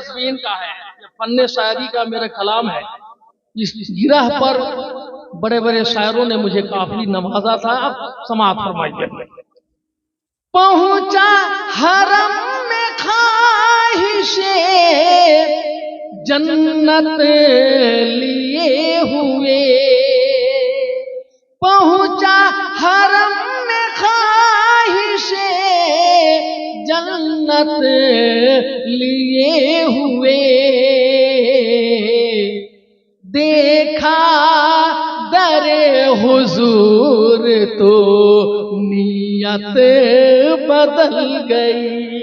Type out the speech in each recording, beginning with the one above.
कस्बीन का है, फन्ने शायरी का मेरा कलाम है। इस गिरह पर बड़े बड़े शायरों ने मुझे काफी नवाजा था। अब समाप्त फरमाइए। पहुंचा हरम में ख्वाहिशे जन्नत लिए हुए, पहुंचा हरम में ख्वाहिशे जन्नत लिए हुए, देखा दरे हुजूर तो नियत बदल गई,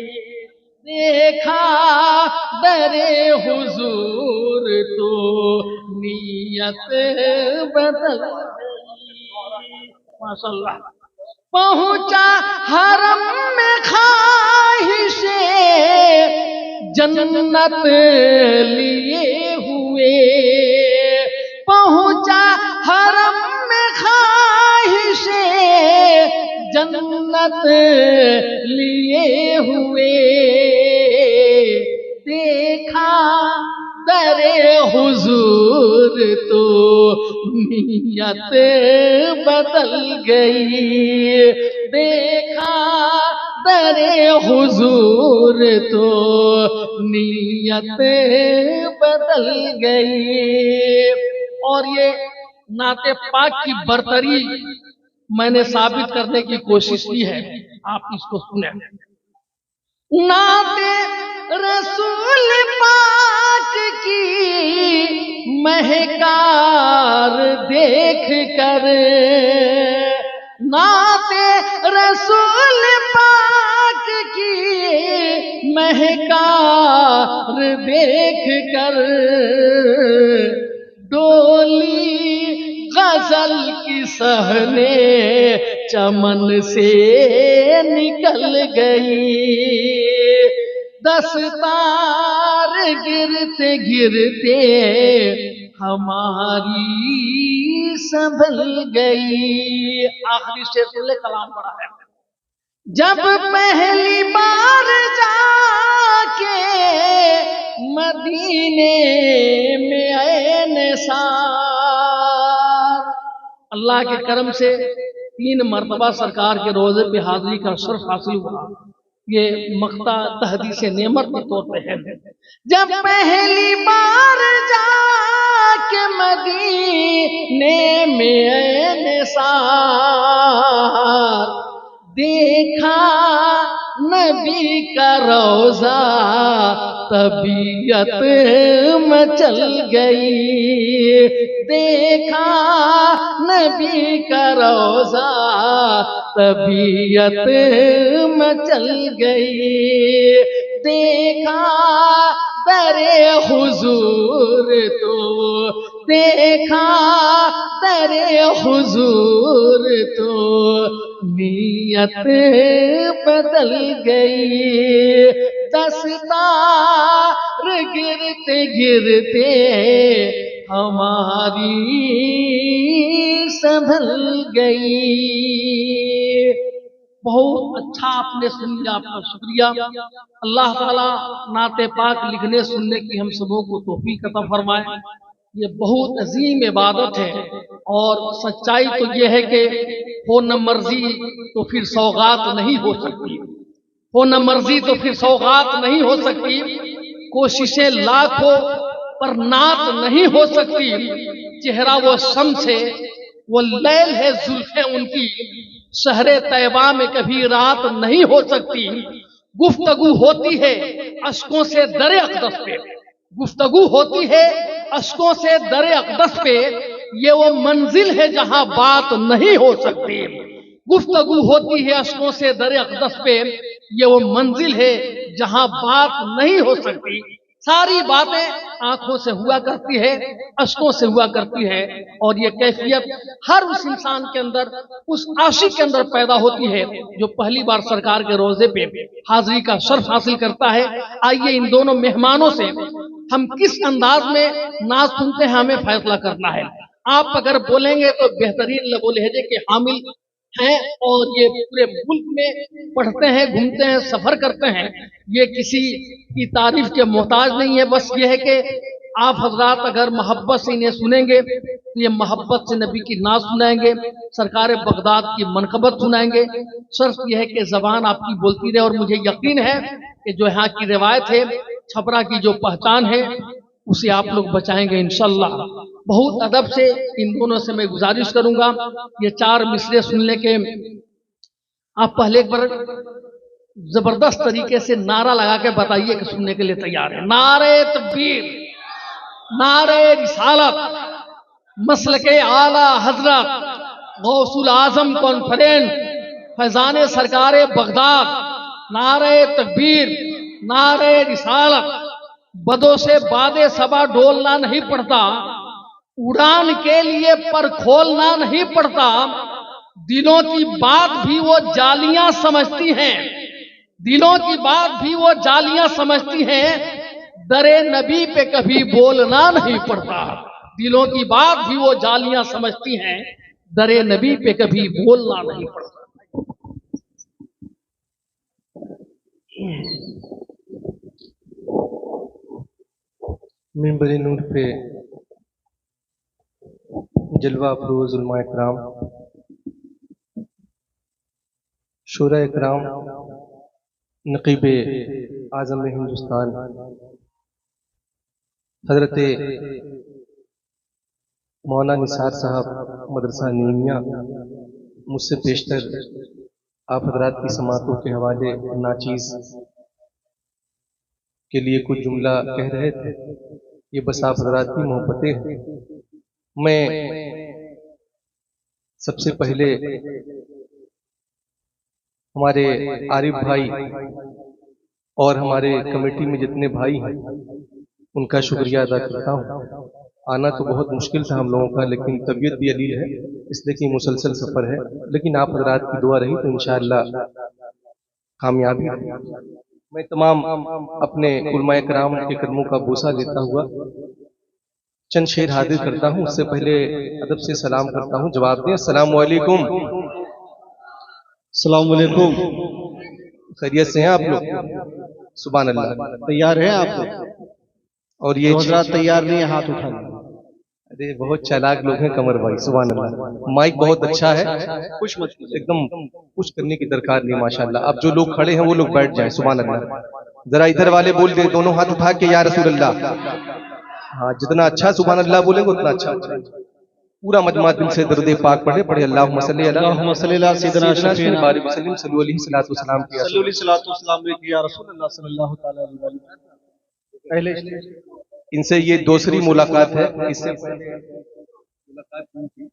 देखा दरे हुजूर तो नियत बदल गई। माशाअल्लाह। पहुंचा हरम में ख्वाहिशे जन्नत लिए हुए, पहुंचा हरम में ख्वाहिशे जन्नत लिए हुए, देखा दरे हुजूर तो नियत बदल गई, देखा दरे हुजूर तो नियत बदल गई। और ये नाते पाक की बरतरी मैंने साबित करने की कोशिश की है, आप इसको सुने। नाते रसूल पाक की महकार देख कर, नाते रसूल पाक की महकार देख कर, डोली गजल की सहने चमन से निकल गई, दस्तार गिरते गिरते हमारी संभल गई। आखिरी शेर सुन ले, कलाम पड़ा है। जब पहली बार जाके मदीने में आए निसार, अल्लाह के करम से 3 मरतबा सरकार के रोजे पे हाजिरी का शर्फ हासिल हुआ। ये मक्ता तहदीस नेमत के तौर पे है। जब पहली बार जाके मदीने में आए निसार, देखा नबी का रोजा तबीयत मचल गई, देखा नबी का रोजा तबीयत मचल गई, देखा दरे हुजूर तो, देखा दरे हुजूर तो नियत बदल गई, दस्तार गिरते गिरते हमारी संभल गई। बहुत अच्छा आपने सुन लिया, आपका शुक्रिया। अल्लाह ताला नाते पाक लिखने सुनने की हम सबों को तौफीक अता फरमाए। ये बहुत अजीम इबादत है और सच्चाई तो ये है कि हो न मर्जी तो फिर सौगात नहीं हो सकती, हो न मर्जी तो फिर सौगात नहीं हो सकती, कोशिशें लाखों पर नात नहीं हो सकती, चेहरा वो शम्स है, वो लैल है जुल्फे उनकी, शहरे तैबा में कभी रात नहीं हो सकती, गुफ्तगू होती है अश्कों से दरे अक़दस पे, गुफ्तगू होती है अश्कों से दरे अक़दस पे, ये वो मंजिल है जहां बात नहीं हो सकती, गुफ्तगू होती है अश्कों से दरे अक़दस पे, ये वो मंजिल है जहां बात नहीं हो सकती। सारी बातें आंखों से हुआ करती है, अश्कों से हुआ करती है, और ये कैफियत हर उस इंसान के अंदर, उस आशिक के अंदर पैदा होती है जो पहली बार सरकार के रोजे पे हाजिरी का शर्फ हासिल करता है। आइए इन दोनों मेहमानों से हम किस अंदाज में नाज सुनते हैं, हमें फैसला करना है। आप अगर बोलेंगे तो बेहतरीन लबो लहजे के हामिल हैं और ये पूरे मुल्क में पढ़ते हैं, घूमते हैं, सफर करते हैं। ये किसी की तारीफ के मोहताज नहीं है। बस ये है कि आप हजरात अगर मोहब्बत से इन्हें सुनेंगे तो ये मोहब्बत से नबी की नात सुनाएंगे, सरकार बगदाद की मनकबत सुनाएंगे। शर्त यह है कि जबान आपकी बोलती रहे। और मुझे यकीन है कि जो यहाँ की रिवायत है, छपरा की जो पहचान है, उसे आप लोग बचाएंगे इंशाल्लाह। बहुत अदब से इन दोनों से मैं गुजारिश करूंगा, ये 4 मिसरे सुनने के आप पहले एक बार जबरदस्त तरीके से नारा लगा के बताइए कि सुनने के लिए तैयार है। नारे तकबीर, नारे रिसालत, मसलके आला हजरत, गौसुल आजम कॉन्फ्रेंस, फैजान सरकार बगदाद। नारे तकबीर, नारे रिसालत। बदों से बादे सबा डोलना नहीं पड़ता, उड़ान के लिए पर खोलना नहीं पड़ता। दिलों की बात भी वो जालियां समझती हैं, दिलों की बात भी वो जालियां समझती हैं। दरे नबी पे कभी बोलना नहीं पड़ता। दिलों की बात भी वो जालियां समझती हैं, दरे नबी पे कभी बोलना नहीं पड़ता। मिंबर नूर पे जलवा अफरोज उलमा इकराम, शूरा इकराम, नकीब आज़म हिंदुस्तान हजरत मौलाना निसार साहब मदरसा नीमिया, मुझसे पेशतर आप हजरात की समातों के हवाले नाचीज के लिए कुछ जुमला कह रहे थे। ये बस आप हजरात की मोहब्बतें हैं। मैं सबसे पहले हमारे आरिफ भाई और हमारे कमेटी में जितने भाई हैं उनका शुक्रिया अदा करता हूँ। आना तो बहुत मुश्किल था हम लोगों का, लेकिन तबीयत भी अलील है इसलिए कि मुसलसल सफ़र है। लेकिन आप हजरात की दुआ रही तो इंशाअल्लाह कामयाबी। मैं तमाम अपने उलमाए कराम के कदमों का बोसा लेता हुआ चंद शेर हाजिर करता हूँ। उससे पहले अदब से सलाम करता हूँ, जवाब दें। अस्सलाम वालेकुम। अस्सलाम वालेकुम। खैरियत से हैं आप लोग? सुभान अल्लाह। तैयार हैं आप लोग? और ये हजरात तैयार नहीं है हाथ उठा। अरे बहुत चालाक लोग हैं कमर भाई, सुभान अल्लाह। माइक बहुत अच्छा है, कुछ मत एकदम कुछ करने की दरकार नहीं माशाल्लाह। अब जो लोग खड़े हैं वो लोग बैठ जाएं, सुभान अल्लाह। जरा इधर वाले बोल दे दोनों हाथ उठा के या रसूल अल्लाह। हाँ, जितना अच्छा सुभान अल्लाह बोलेंगे उतना अच्छा। पूरा मजमा दिल से दरूद पाक पढ़े पढ़े अल्लाहुम्मा सल्ली अला सय्यिदना शफीना बारिक वसल्लम सल्लल्लाहु अलैहि सलातो सलाम किया या रसूल अल्लाह सल्लल्लाहु तआला अलैहि वसल्लम। पहले इनसे ये दूसरी मुलाकात है। इससे मुलाकात नहीं थी।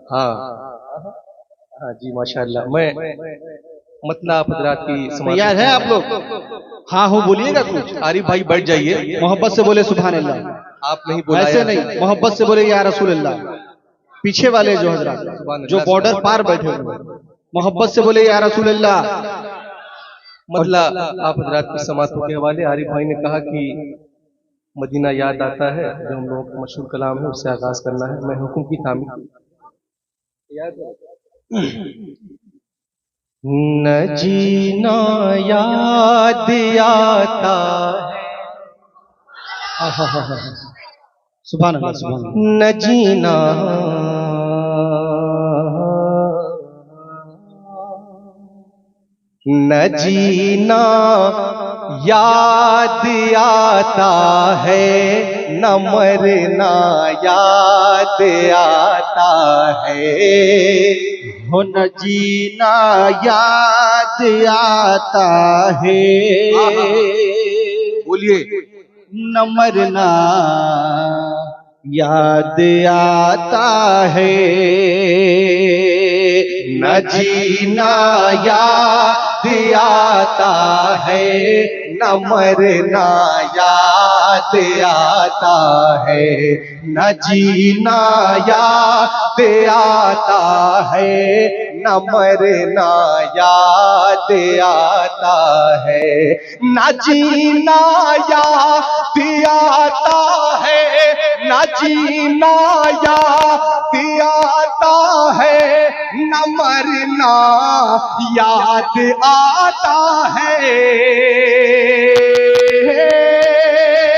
हाँ हाँ जी माशाल्लाह। मैं मतलब आप हजरात की तैयार है आप लोग? हाँ हो बोलिएगा कुछ। आरिफ भाई बैठ जाइए, मोहब्बत से बोले सुभान अल्लाह। आप नहीं बोला ऐसे नहीं, मोहब्बत से बोले या रसूल अल्लाह। पीछे वाले जो हजरात जो बॉर्डर पार बैठे हुए मोहब्बत से बोले या रसूल अल्लाह। मतलब आप हजरात की समातों के हवाले आरिफ भाई ने कहा कि मदीना याद आता है, जो हम लोगों का मशहूर कलाम है उससे आगाज करना है। मैं हुक्म की तामील न जीना याद आता है, सुभान अल्लाह सुभान अल्लाह। न जीना न जीना याद आता है, न मरना याद आता है। हो न जीना याद आता है, बोलिए न मरना याद आता है। न जीना याद आता है, न मरना याद आता है। न जीना याद आता है, न मरना याद आता है। न जीना याद आता है, न जीना याद आता है, न मरना याद आता है।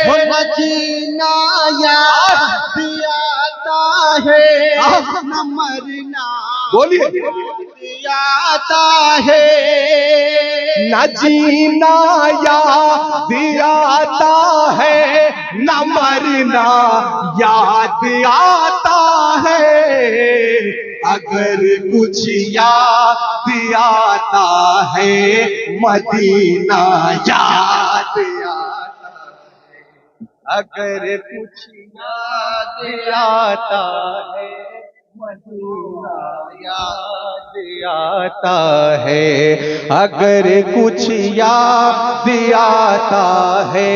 न जीना याद आता है, न मरना बोलिए आता है। न जीना याद आता है, न मरना याद आता है। अगर कुछ याद आता है, मदीना याद आता है। अगर कुछ याद आता है, मदीना याद आता है। अगर कुछ याद आता है,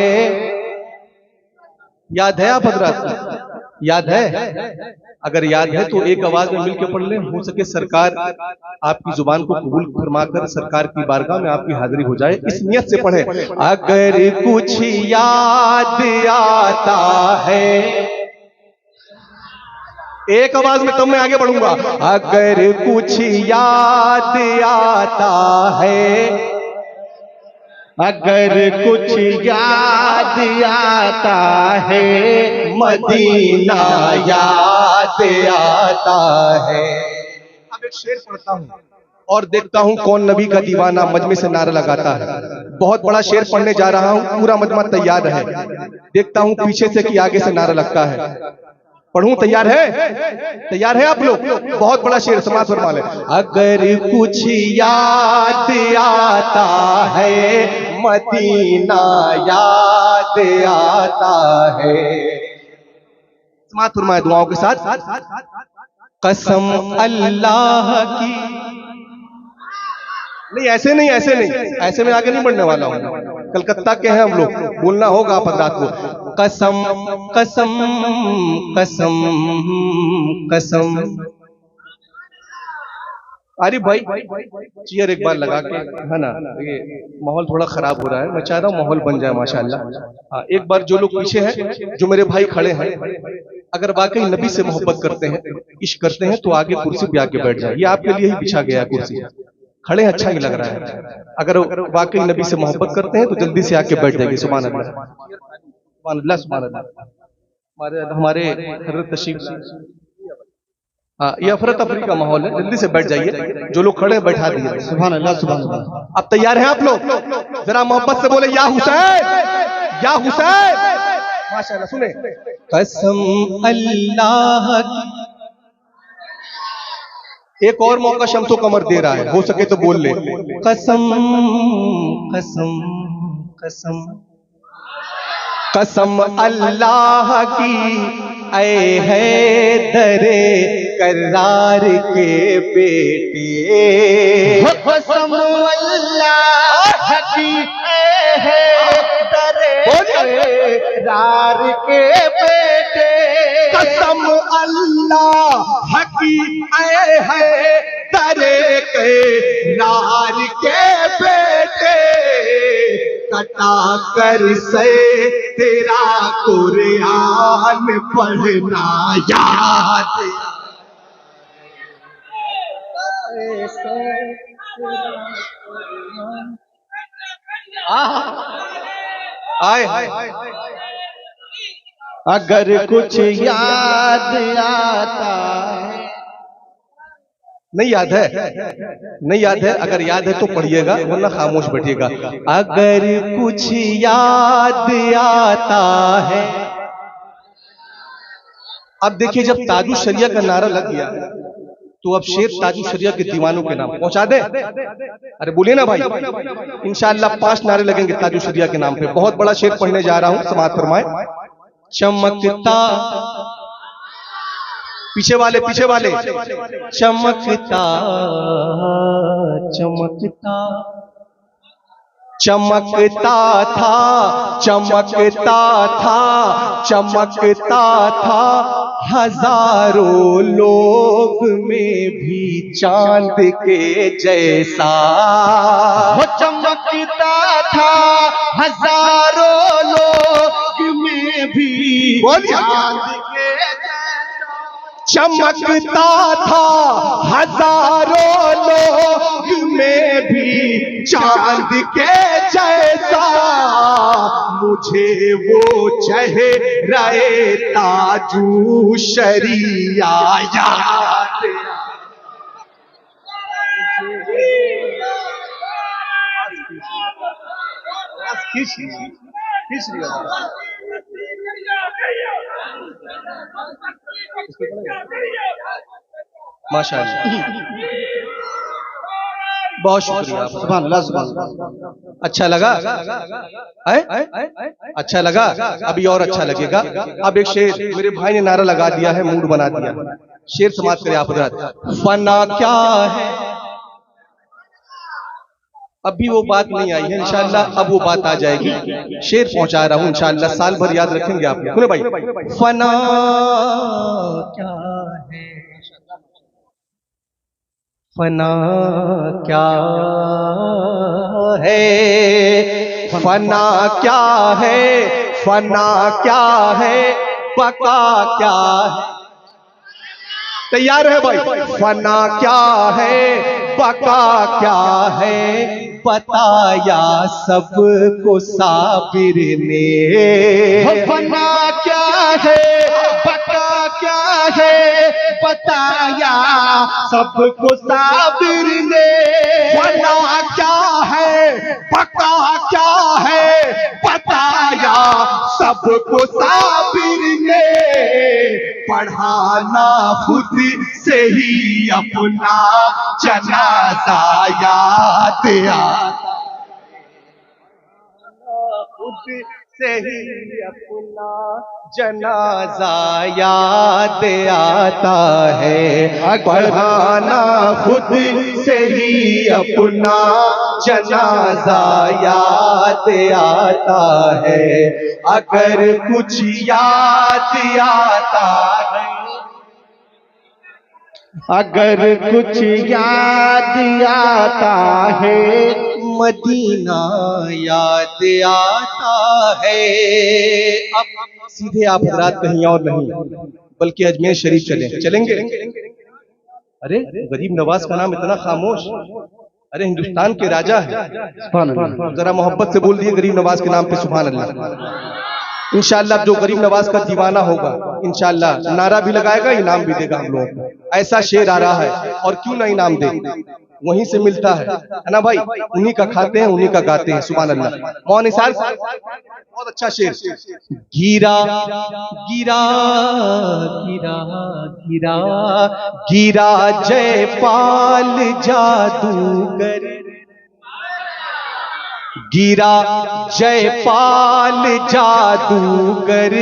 याद है आप हजरात? याद है? अगर याद है तो एक आवाज में मिलकर पढ़ लें। हो सके सरकार आपकी जुबान को कबूल फरमाकर सरकार की बारगाह में आपकी हाजिरी हो जाए, इस नियत से पढ़े। अगर कुछ याद आता है, एक आवाज में तब मैं आगे बढ़ूंगा। अगर कुछ याद आता है, अगर कुछ याद आता है, मदीना याद आता है। अब एक शेर पढ़ता हूं और देखता हूं कौन नबी का दीवाना मजमे से नारा लगाता है। बहुत बड़ा शेर पढ़ने जा रहा हूं, पूरा मजमा तैयार है। देखता हूं पीछे से कि आगे से नारा लगता है। पढ़ूं? तैयार है? तैयार है आप लोग? बहुत बड़ा शेर, समाज फरमा ले। अगर कुछ याद आता है, मदीना याद आता है। समाज फरमाए दुआओं के साथ। कसम अल्लाह की, नहीं ऐसे नहीं, ऐसे नहीं, ऐसे में आगे नहीं बढ़ने वाला हूं। कलकत्ता के हैं हम लोग, बोलना होगा आप हजरात को। कसम कसम कसम कसम। अरे भाई चेयर एक बार लगा के, है ना, ये माहौल थोड़ा खराब हो रहा है, मैं चाह रहा हूँ माहौल बन जाए माशाल्लाह। हाँ, एक बार जो लोग पीछे हैं, जो मेरे भाई खड़े हैं, अगर वाकई नबी से मोहब्बत करते हैं, इश्क करते हैं, तो आगे कुर्सी पे आके बैठ जाए। ये आपके लिए ही बिछा गया है कुर्सी, खड़े हैं अच्छा नहीं लग रहा है। अगर वाकई नबी से मोहब्बत करते हैं तो जल्दी से आके बैठ जाएगी। सुभान अल्लाह, सुभान अल्लाह, सुभान अल्लाह। हमारे हजरत तशरीफ, हाँ, ये अफरा तफरी का माहौल है, जल्दी से बैठ जाइए। जो लोग खड़े हैं बैठा दीजिए। सुभान अल्लाह, सुभान अल्लाह। अब तैयार हैं आप लोग? जरा मोहब्बत से बोले या हुसैन, या हुसैन। माशाअल्लाह, सुने। कसम अल्लाह की, एक और मौका शम्सो कमर दे रहा है, हो सके तो बोल ले। कसम कसम कसम कसम अल्लाह की, ऐ है दरे करार के बेटे। कसम अल्लाह की, ऐ है दरे करार के बेटे। कसम अल्लाह की, ऐ है दरे करार के बेटे। कटा कर से तेरा कुरान पढ़ना याद आए। अगर कुछ याद आता है, नहीं याद है? नहीं याद है? अगर याद है तो पढ़िएगा, वरना खामोश बैठिएगा। अगर कुछ याद आता है। अब देखिए, जब ताजु शरिया का नारा लग गया तो अब शेर ताजु शरिया के दीवानों के नाम पहुंचा दे। अरे बोलिए ना भाई, इंशाअल्लाह 5 नारे लगेंगे ताजु शरिया के नाम पे। बहुत बड़ा शेर पढ़ने जा रहा हूं, समाअत फरमाए। चमकता, पीछे वाले चमकता चमकता चमकता था, चमकता था, चमकता था हजारों लोग में भी चांद के जैसा। वो चमकता था हजारों लोग में भी चांद चमकता था हजारों लोग में भी चांद के जैसा, मुझे वो चेहरे ताजू शरिया याद। माशाअल्लाह, बहुत शुक्रिया। सुभान अल्लाह, सुभान अल्लाह। अच्छा लगा? अच्छा लगा? अभी और अच्छा लगेगा। अब एक शेर मेरे भाई ने नारा लगा दिया है, मूड बना दिया। शेर समाप्त करें आप हज़रात। फना क्या है, अभी वो बात नहीं आई है, इंशाअल्लाह अब वो बात आ जाएगी। शेर पहुंचा रहा हूं इंशाअल्लाह, साल भर याद रखेंगे आप। सुने भाई, फना क्या है, फना क्या है, फना क्या है, फना क्या है, बका क्या है। तैयार है भाई? फना क्या है, बका क्या है, बताया सबको साबिर ने। फना क्या है, बका क्या है, बताया सबको साबिर ने। फना क्या है, बका क्या है, बताया सबको साबिर ने। पढ़ाना खुद से ही अपना जनाजा याद आता, खुद से ही अपना जनाजा याद आता है। पढ़ाना खुद से ही अपना जनाजा याद आता है। अगर कुछ याद आता है, अगर कुछ याद आता है, मदीना याद आता है। अब सीधे आप हज़रात कहीं और नहीं बल्कि अजमेर शरीफ चलेंगे। अरे गरीब नवाज का नाम इतना खामोश, अरे हिंदुस्तान के राजा है। जरा मोहब्बत से बोल दिए गरीब नवाज के नाम पे सुभान अल्लाह। इंशाअल्लाह जो गरीब नवाज का दीवाना होगा इंशाअल्लाह नारा भी लगाएगा, इनाम भी देगा हम लोगों को। ऐसा शेर आ रहा है और क्यों ना इनाम दे, वहीं से मिलता है ना भाई। उन्हीं का खाते हैं, उन्हीं का गाते हैं। सुभान अल्लाह। मौन निसार बहुत अच्छा शेर। गिरा गिरा गिरा गिरा गिरा जयपाल जादूगर, गिरा जयपाल जादूगर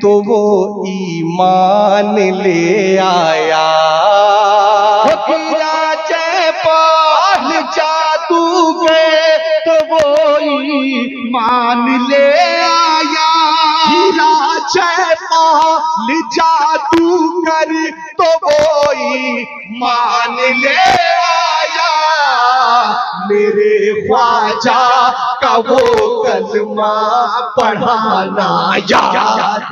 तो वो ईमान ले आया। गिरा जयपाल जादूगर तो वो ईमान ले आया। गिरा जयपाल जादूगर तो वो ईमान ले आया। मेरे ख्वाजा का वो कलमा पढ़ाना याद।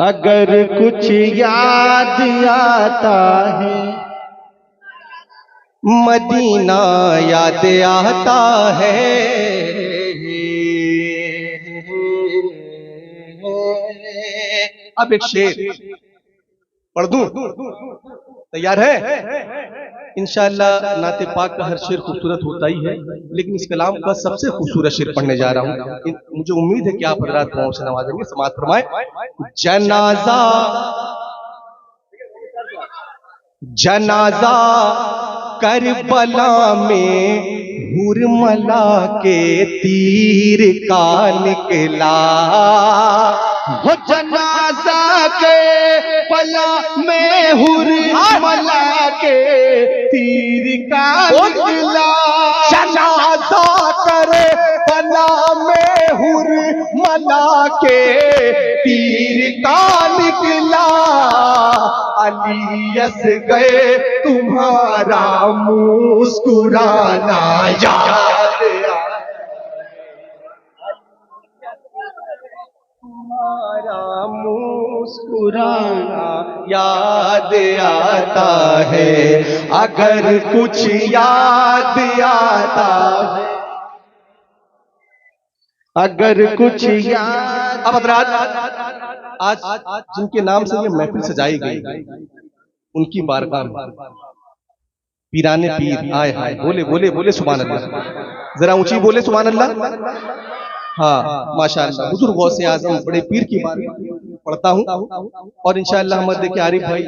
अगर कुछ याद आता है, मदीना याद आता है। अब एक शेर पढ़ दूं, तैयार है? इंशाअल्लाह नाते पाक का हर शेर खूबसूरत होता ही है, लेकिन इस कलाम का सबसे खूबसूरत शेर पढ़ने जा रहा हूं। मुझे उम्मीद है कि आप हज़रात दुआओं से नवाजेंगे। समाअत फरमाए। जनाजा जनाजा करबला में हुरमला के तीर का निकला। हो जनाजा के पला में हुरमला के तीर का निकला। जनाजा करे बला में हुरमला के तीर का निकला। अलीयस गए तुम्हारा मुस्कुराना याद आया, तुम्हारा मुस्कुराना याद आता है, अगर कुछ याद आता है, अगर कुछ याद। अब हजरात, आज जिनके नाम से ये महफिल सजाई गई, उनकी बारगाह में पीराने पीर आए हाय, बोले बोले बोले सुभान अल्लाह, जरा ऊंची बोले सुभान अल्लाह। हाँ माशाअल्लाह, हुजूर गौसे आजम बड़े पीर की बात पढ़ता हूँ, और इंशाअल्लाह हमारे देखिए आरिफ भाई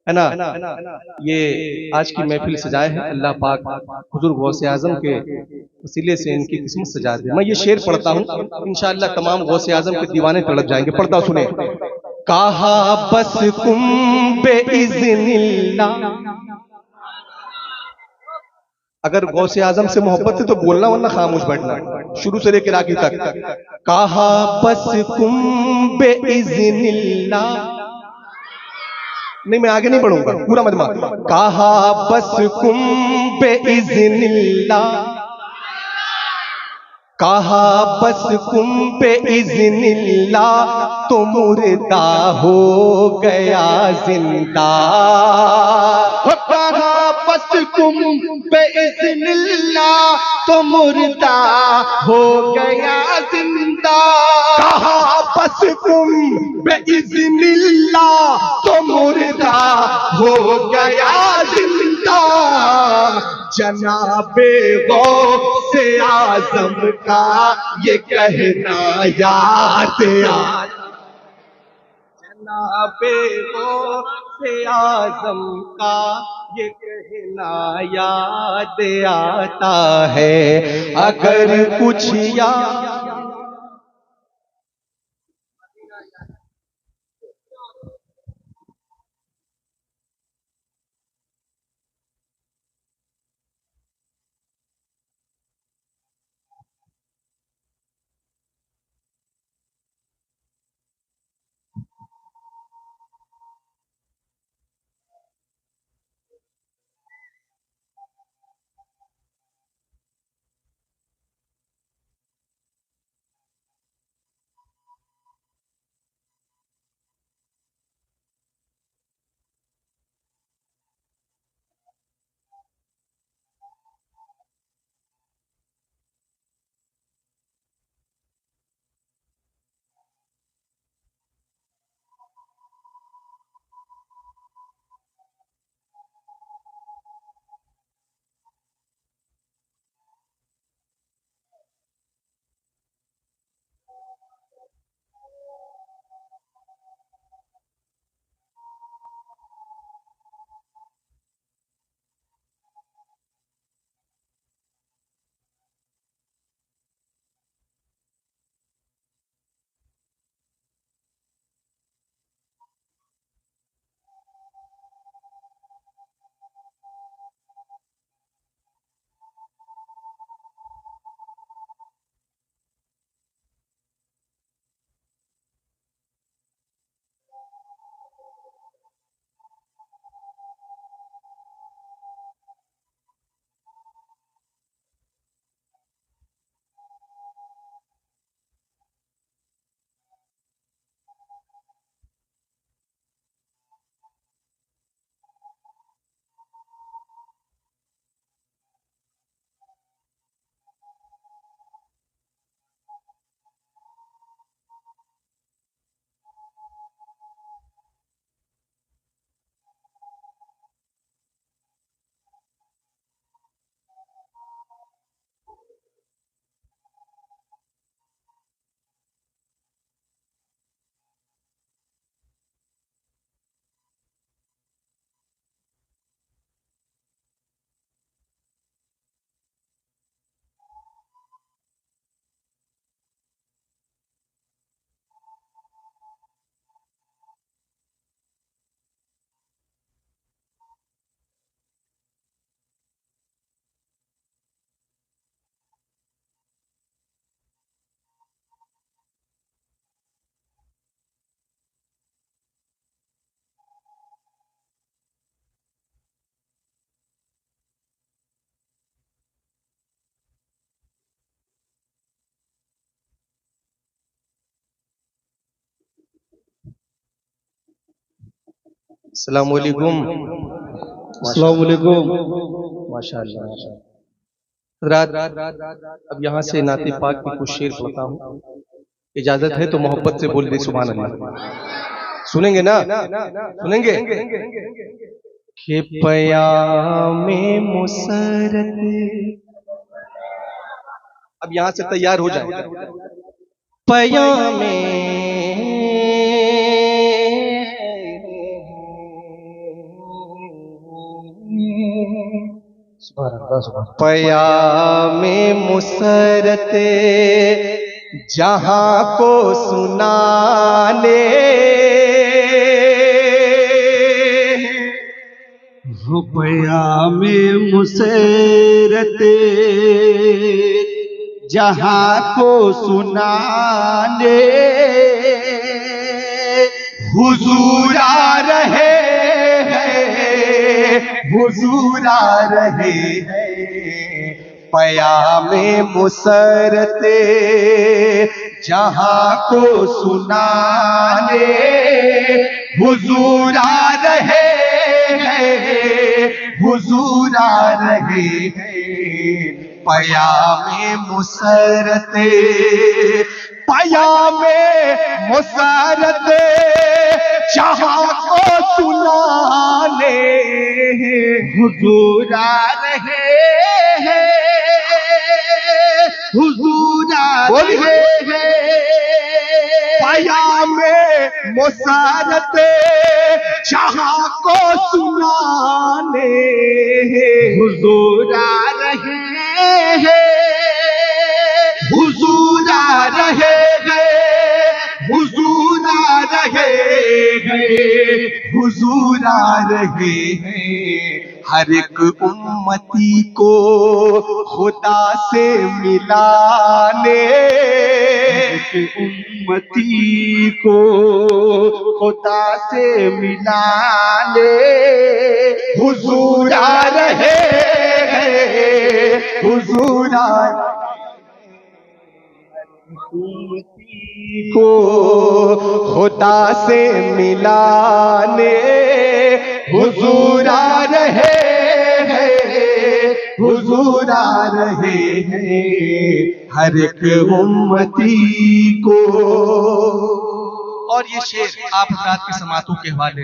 है ना, ये आज की महफिल सजाए हैं, अल्लाह पाक हुजूर गौसे आजम के वसीले से इनकी किस्मत सजा दे। मैं ये शेर पढ़ता हूँ, इंशाअल्लाह तमाम गौसे आजम के दीवाने तड़प जाएंगे। पढ़ता सुने। कहा बस कुंबे इज़्निल्लाह, अगर गौसे आजम से मोहब्बत है तो बोलना, वरना खामोश बैठना, शुरू से लेकर आखिर तक। कहा बस कुंबे इज़्निल्लाह, नहीं मैं आगे नहीं बढ़ूंगा, पूरा मजमा। कहा बस कुंबे इज़्निल्लाह, कहा बस कुंबे इज़्निल्लाह, तो मुर्दा हो गया जिंदा। कहा बस कुंबे इज़्निल्लाह, तो मुर्दा हो गया जिंदा। कहा बस कुंबे इज़्निल्लाह, तो मुर्दा हो गया जिंदा। जनाबे गौसे आजम का ये कहना याद आया, जनाबे गौसे आजम का ये कहना याद आता है, अगर कुछ याद। अस्सलाम वालेकुम। अस्सलाम वालेकुम। माशाअल्लाह। हज़रात, अब यहाँ से नाते पाक की कुछ शेर पढ़ता हूँ। इजाजत है तो मोहब्बत से बोल दे सुभान अल्लाह। सुनेंगे ना? सुनेंगे? कि पयामे मुसरत, अब यहाँ से तैयार हो जाए। पयामे पयामे मुसरत जहां को सुनाने, पयामे मुसरत जहां को सुनाने, हुजूर आ रहे हैं, हुजूर आ रहे हैं। पयामे मुसरत जहां को सुनाने, हुजूर आ रहे हैं, हुजूर आ रहे हैं। पयामे मुसरत, पयामे मुसरत जहां को सुनाने, हुजूर आ रहे हैं, हुजूर आ रहे हैं। पयामे मुसरत जहां को सुनाने, हुजूर आ रहे हैं, हुजूर आ रहे हैं, हुजूर आ रहे हैं, हुजूर आ रहे हैं। हर एक उम्मती को खुदा से मिलाने, उम्मती को खुदा से मिलाने, हुजूर आ रहे हैं, हुजूर आ उम्मती को खुदा से मिलाने, हुजूर आ रहे हैं, हुजूर आ रहे हैं। हर एक उम्मती को। और ये शेर आप हज़रात की समातों के हवाले,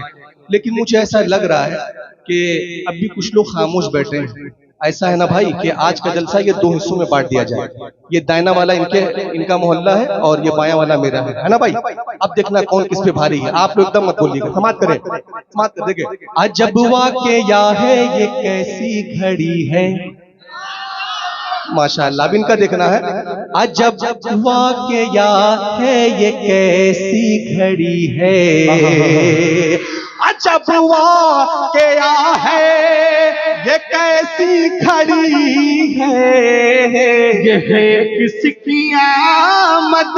लेकिन मुझे ऐसा लग रहा है कि अब भी कुछ लोग खामोश बैठे हैं। ऐसा है ना भाई कि आज का जलसा ये दो हिस्सों में बांट दिया जाए। ये दायना वाला इनका मोहल्ला है और ये बायां वाला मेरा है ना भाई? अब देखना कौन किस पे भारी है। आप लोग एकदम मत बोलिएगा, समाप्त करें, समाप्त कर देंगे। अजब वाक़या है ये कैसी घड़ी है, माशाअल्लाह। अब इनका देखना है। अजब वाक़या है ये कैसी घड़ी है, अजब वाक़या है ये कैसी घड़ी है, ये है किसकी आमद,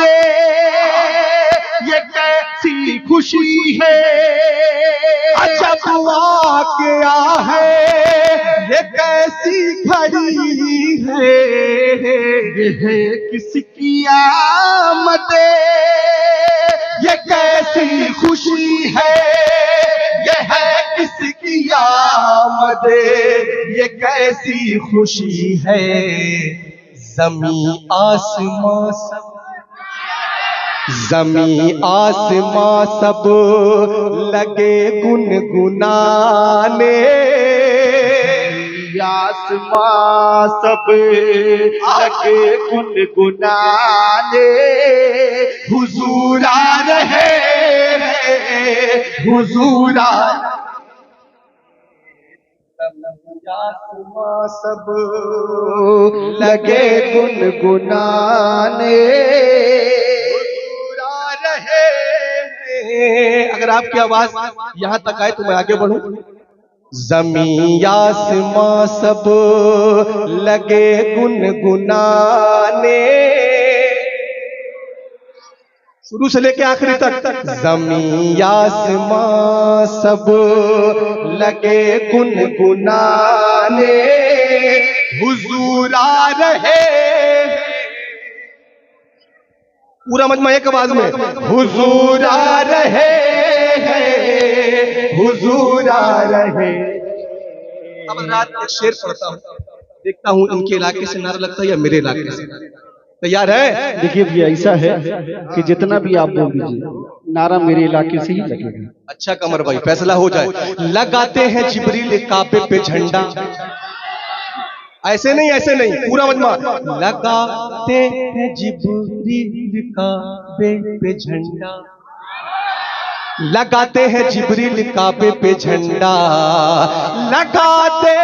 ये कैसी खुशी है। अजब वाक़या है ये कैसी घड़ी है, ये है किसकी आमद, ये कैसी खुशी है, ये है किसकी आमद, ये कैसी खुशी है। ज़मीं आसमां सब, ज़मीं आसमां सब लगे गुनगुनाने, आसमां सब लगे गुनगुनाने, हुजूर आ रहे हैं, हुजूर आ आसमां सब लगे गुनगुनाने, हुजूर आ रहे हैं। अगर आपकी आवाज यहां तक आए तो मैं आगे बढ़ूं। ज़मीं आसमां सब लगे गुनगुनाने, शुरू से लेके आखिरी तक। ज़मीं आसमां सब लगे गुनगुनाने, हुजूर आ रहे हैं। पूरा मजमा एक आवाज में, हुजूर आ रहे रहे हैं, हुजूर आ रहे। अब रात एक शेर पढ़ता हूँ, देखता हूँ इनके इलाके से नारा लगता है या मेरे इलाके से। तैयार है? देखिए भैया ऐसा है कि जितना भी आप बोल दीजिए नारा मेरे इलाके से ही लगेगा। अच्छा कमर भाई फैसला हो जाए। लगाते हैं जिब्रील काबे पे झंडा, ऐसे नहीं पूरा मजमा। लगाते हैं जिब्रील काबे पे झंडा, लगाते हैं जिब्रील काबे पे झंडा, लगाते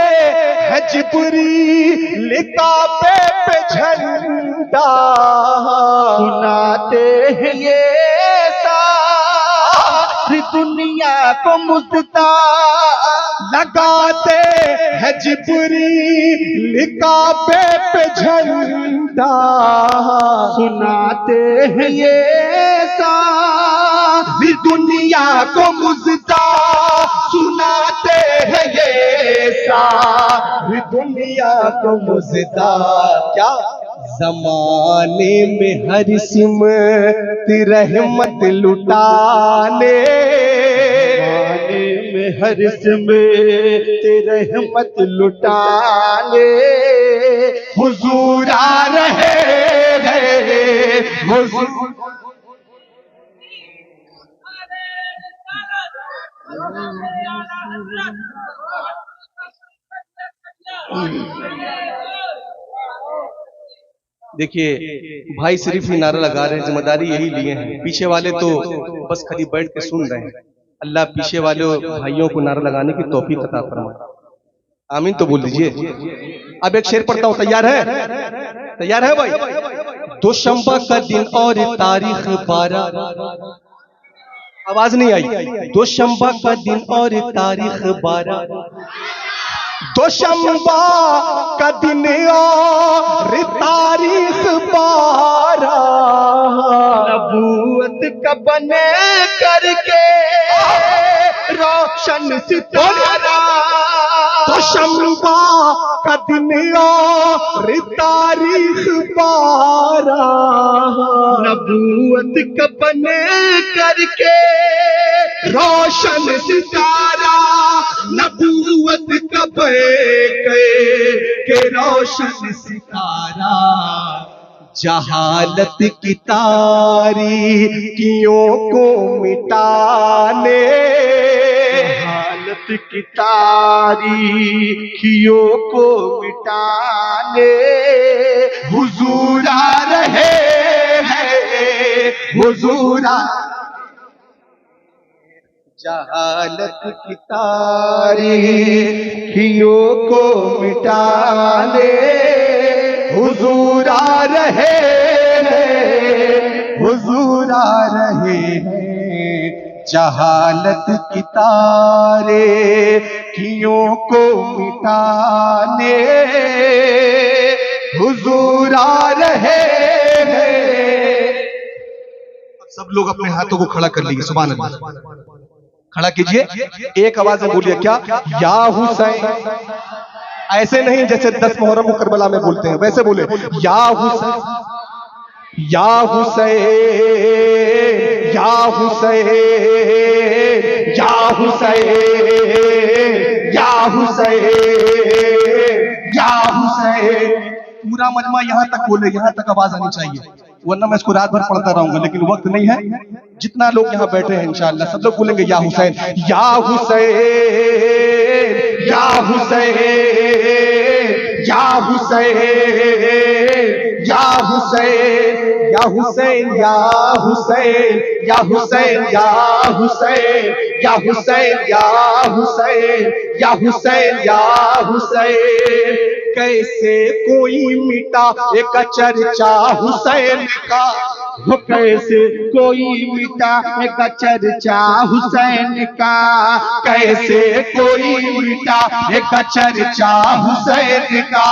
हैं जिब्रील काबे पे झंडा, सुनाते हैं ये सारी दुनिया को मुस्ता, लगाते हैं जिब्रील काबे पे झंडा, सुनाते हैं ये सारी दुनिया को मुस्ता, सुनाते हैं ये सारी दुनिया को मुस्ता। क्या जमाने में हर सिमत रहमत लुटाने, में हर सिमत रहमत लुटाने, हुजूर आ रहे हैं, हुजूर। देखिए भाई सिर्फ ही नारा लगा रहे हैं, जिम्मेदारी यही लिए हैं, पीछे वाले तो बस खाली बैठ के सुन रहे हैं। अल्लाह पीछे वाले भाइयों को नारा लगाने की तौफीक अता फरमाए, आमीन तो बोल दीजिए। अब एक शेर पढ़ता हूं, तैयार है? तैयार है भाई? दोशंबा का दिन और तारीख 12, आवाज नहीं आई। दोशंबा का दिन और तारीख 12, दोशंबा का दिन और तारीख 12, नबूवत का बने करके रोशन सितारा, दोशंबा का दिन और तारीख 12, नबूवत का बने करके रोशन सितारा, नबूवत का के रोशन सितारा, जहालत की तारीकियों को मिटाने, हालत की तारीखियों को मिटाने, हुजूर आ रहे हैं, हुजूर आ। जहालत की तारीखियों को मिटाने, हुजूर आ रहे हैं, हुजूर आ रहे हैं, जहालत की तारीखियों को मिटाने, हुजूर आ रहे हैं। सब लोग अपने हाथों को खड़ा कर लीजिए, सुभान अल्लाह। खड़ा कीजिए, एक आवाज में बोलिए, क्या? या हुसैन। ऐसे नहीं जैसे 10 मुहर्रम करबला में बोलते हैं, वैसे बोले, या हुसैन, या हुसैन, या हुसैन, या हुसैन, या हुसैन, या हुसैन। पूरा मजमा यहां तक बोले, यहां तक आवाज आनी चाहिए, वरना मैं इसको रात भर पढ़ता रहूंगा, लेकिन वक्त नहीं है। जितना लोग यहाँ बैठे हैं इंशाअल्लाह सब लोग बोलेंगे या हुसैन, या हुसैन, या हुसैन, या हुसैन, या हुसैन, या हुसैन, या हुसैन, या हुसैन, या हुसैन, या हुसैन, या हुसैन, या हुसैन, या हुसैन। कैसे कोई मिटा एक चर्चा हुसैन का, वो कैसे कोई मिटा एक चर्चा हुसैन का, कैसे कोई मिटा एक चर्चा हुसैन का,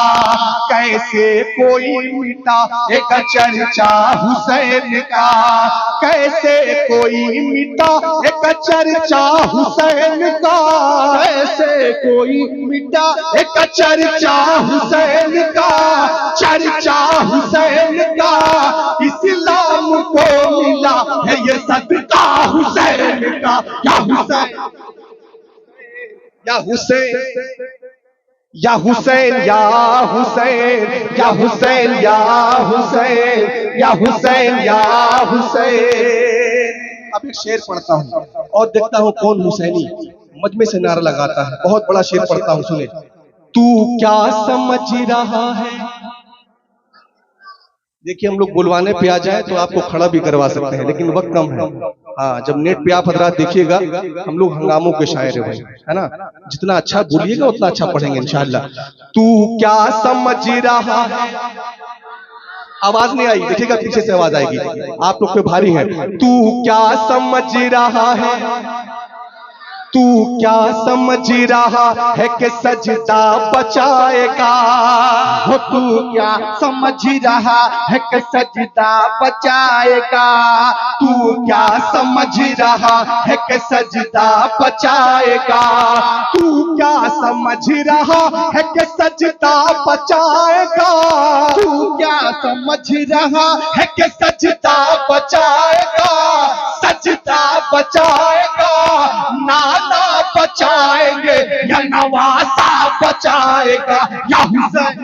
कैसे कोई मिटा एक चर्चा हुसैन का, कैसे कोई मिटा एक चर्चा हुसैन का, कैसे कोई मिटा एक चर्चा हुसैन का, चर्चा हुसैन का। इस्लाम को मिला है ये सदका हुसैन बचाएगा या हुसैन, या हुसैन, या हुसैन, या हुसैन, या हुसैन, या हुसैन, या हुसैन, या हुसैन। अब एक शेर पढ़ता हूँ और देखता हूँ कौन हुसैनी मजमे से नारा लगाता है। बहुत बड़ा शेर पढ़ता हूँ, सुने। तू क्या समझ रहा है। देखिए, हम लोग बुलवाने पे आ जाए तो आपको खड़ा भी करवा सकते हैं, लेकिन वक्त कम है। हाँ, जब नेट पे आप हजरात देखिएगा, हम लोग हंगामों के शायर है भाई, है ना। जितना अच्छा बोलिएगा उतना अच्छा पढ़ेंगे इंशाअल्लाह। तू क्या समझ रहा है, आवाज नहीं आई, देखिएगा पीछे से आवाज आएगी, आप लोग पे भारी है। तू क्या समझ रहा है, तू क्या समझ रहा है कि सजदा बचाएगा। हो तू क्या समझ रहा है कि सजदा बचाएगा, तू क्या समझ रहा है कि सजदा बचाएगा। तू क्या समझ रहा है कि सजदा बचाएगा। तू क्या समझ रहा है कि सजदा बचाएगा, सजदा बचाएगा। नाना बचाएंगे या नवासा बचाएगा या हुसैन।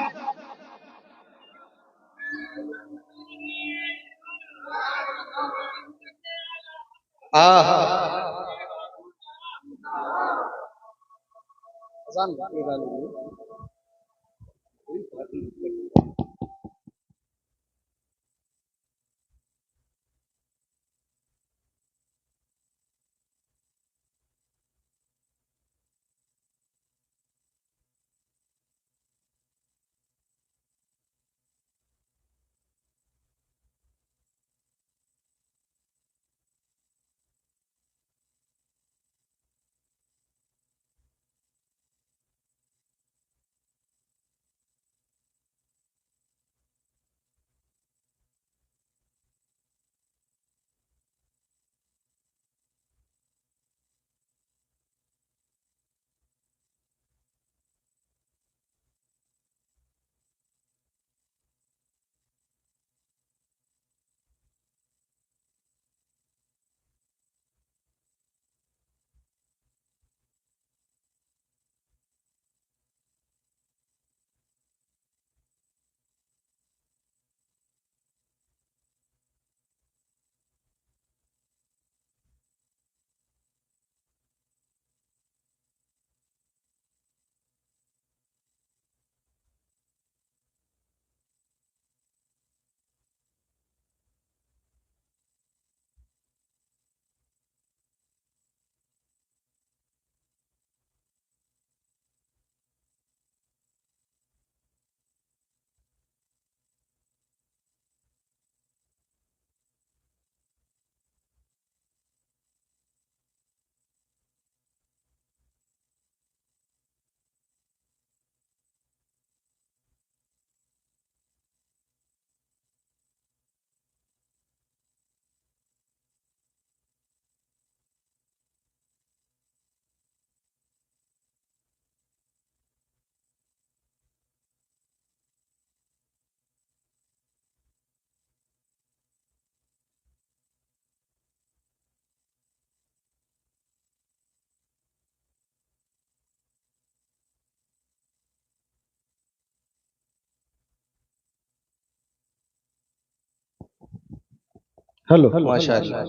हेलो, माशाअल्लाह।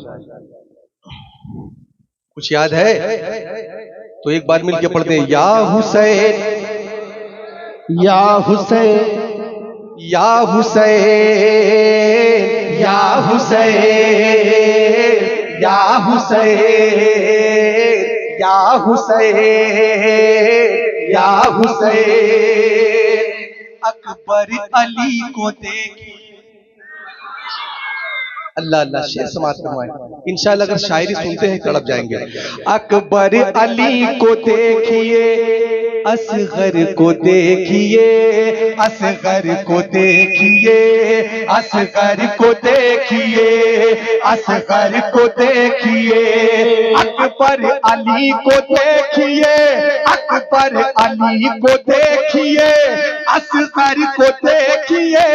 कुछ याद है तो एक बार मिलके पढ़ते हैं। या हुसैन, या हुसैन, या हुसैन, या हुसैन, या हुसैन, या हुसैन, या हुसैन। अकबर अली को देखिए। अल्लाह अल्लाह, शेर समाप्त करवाएं इंशाअल्लाह। अगर शायरी सुनते हैं तड़प जाएंगे। अकबर अली को देखिए, असगर को देखिए, असगर को देखिए, असगर को देखिए, असगर को देखिए। अकबर अली को देखिए, अकबर अली को देखिए, असगर को देखिए।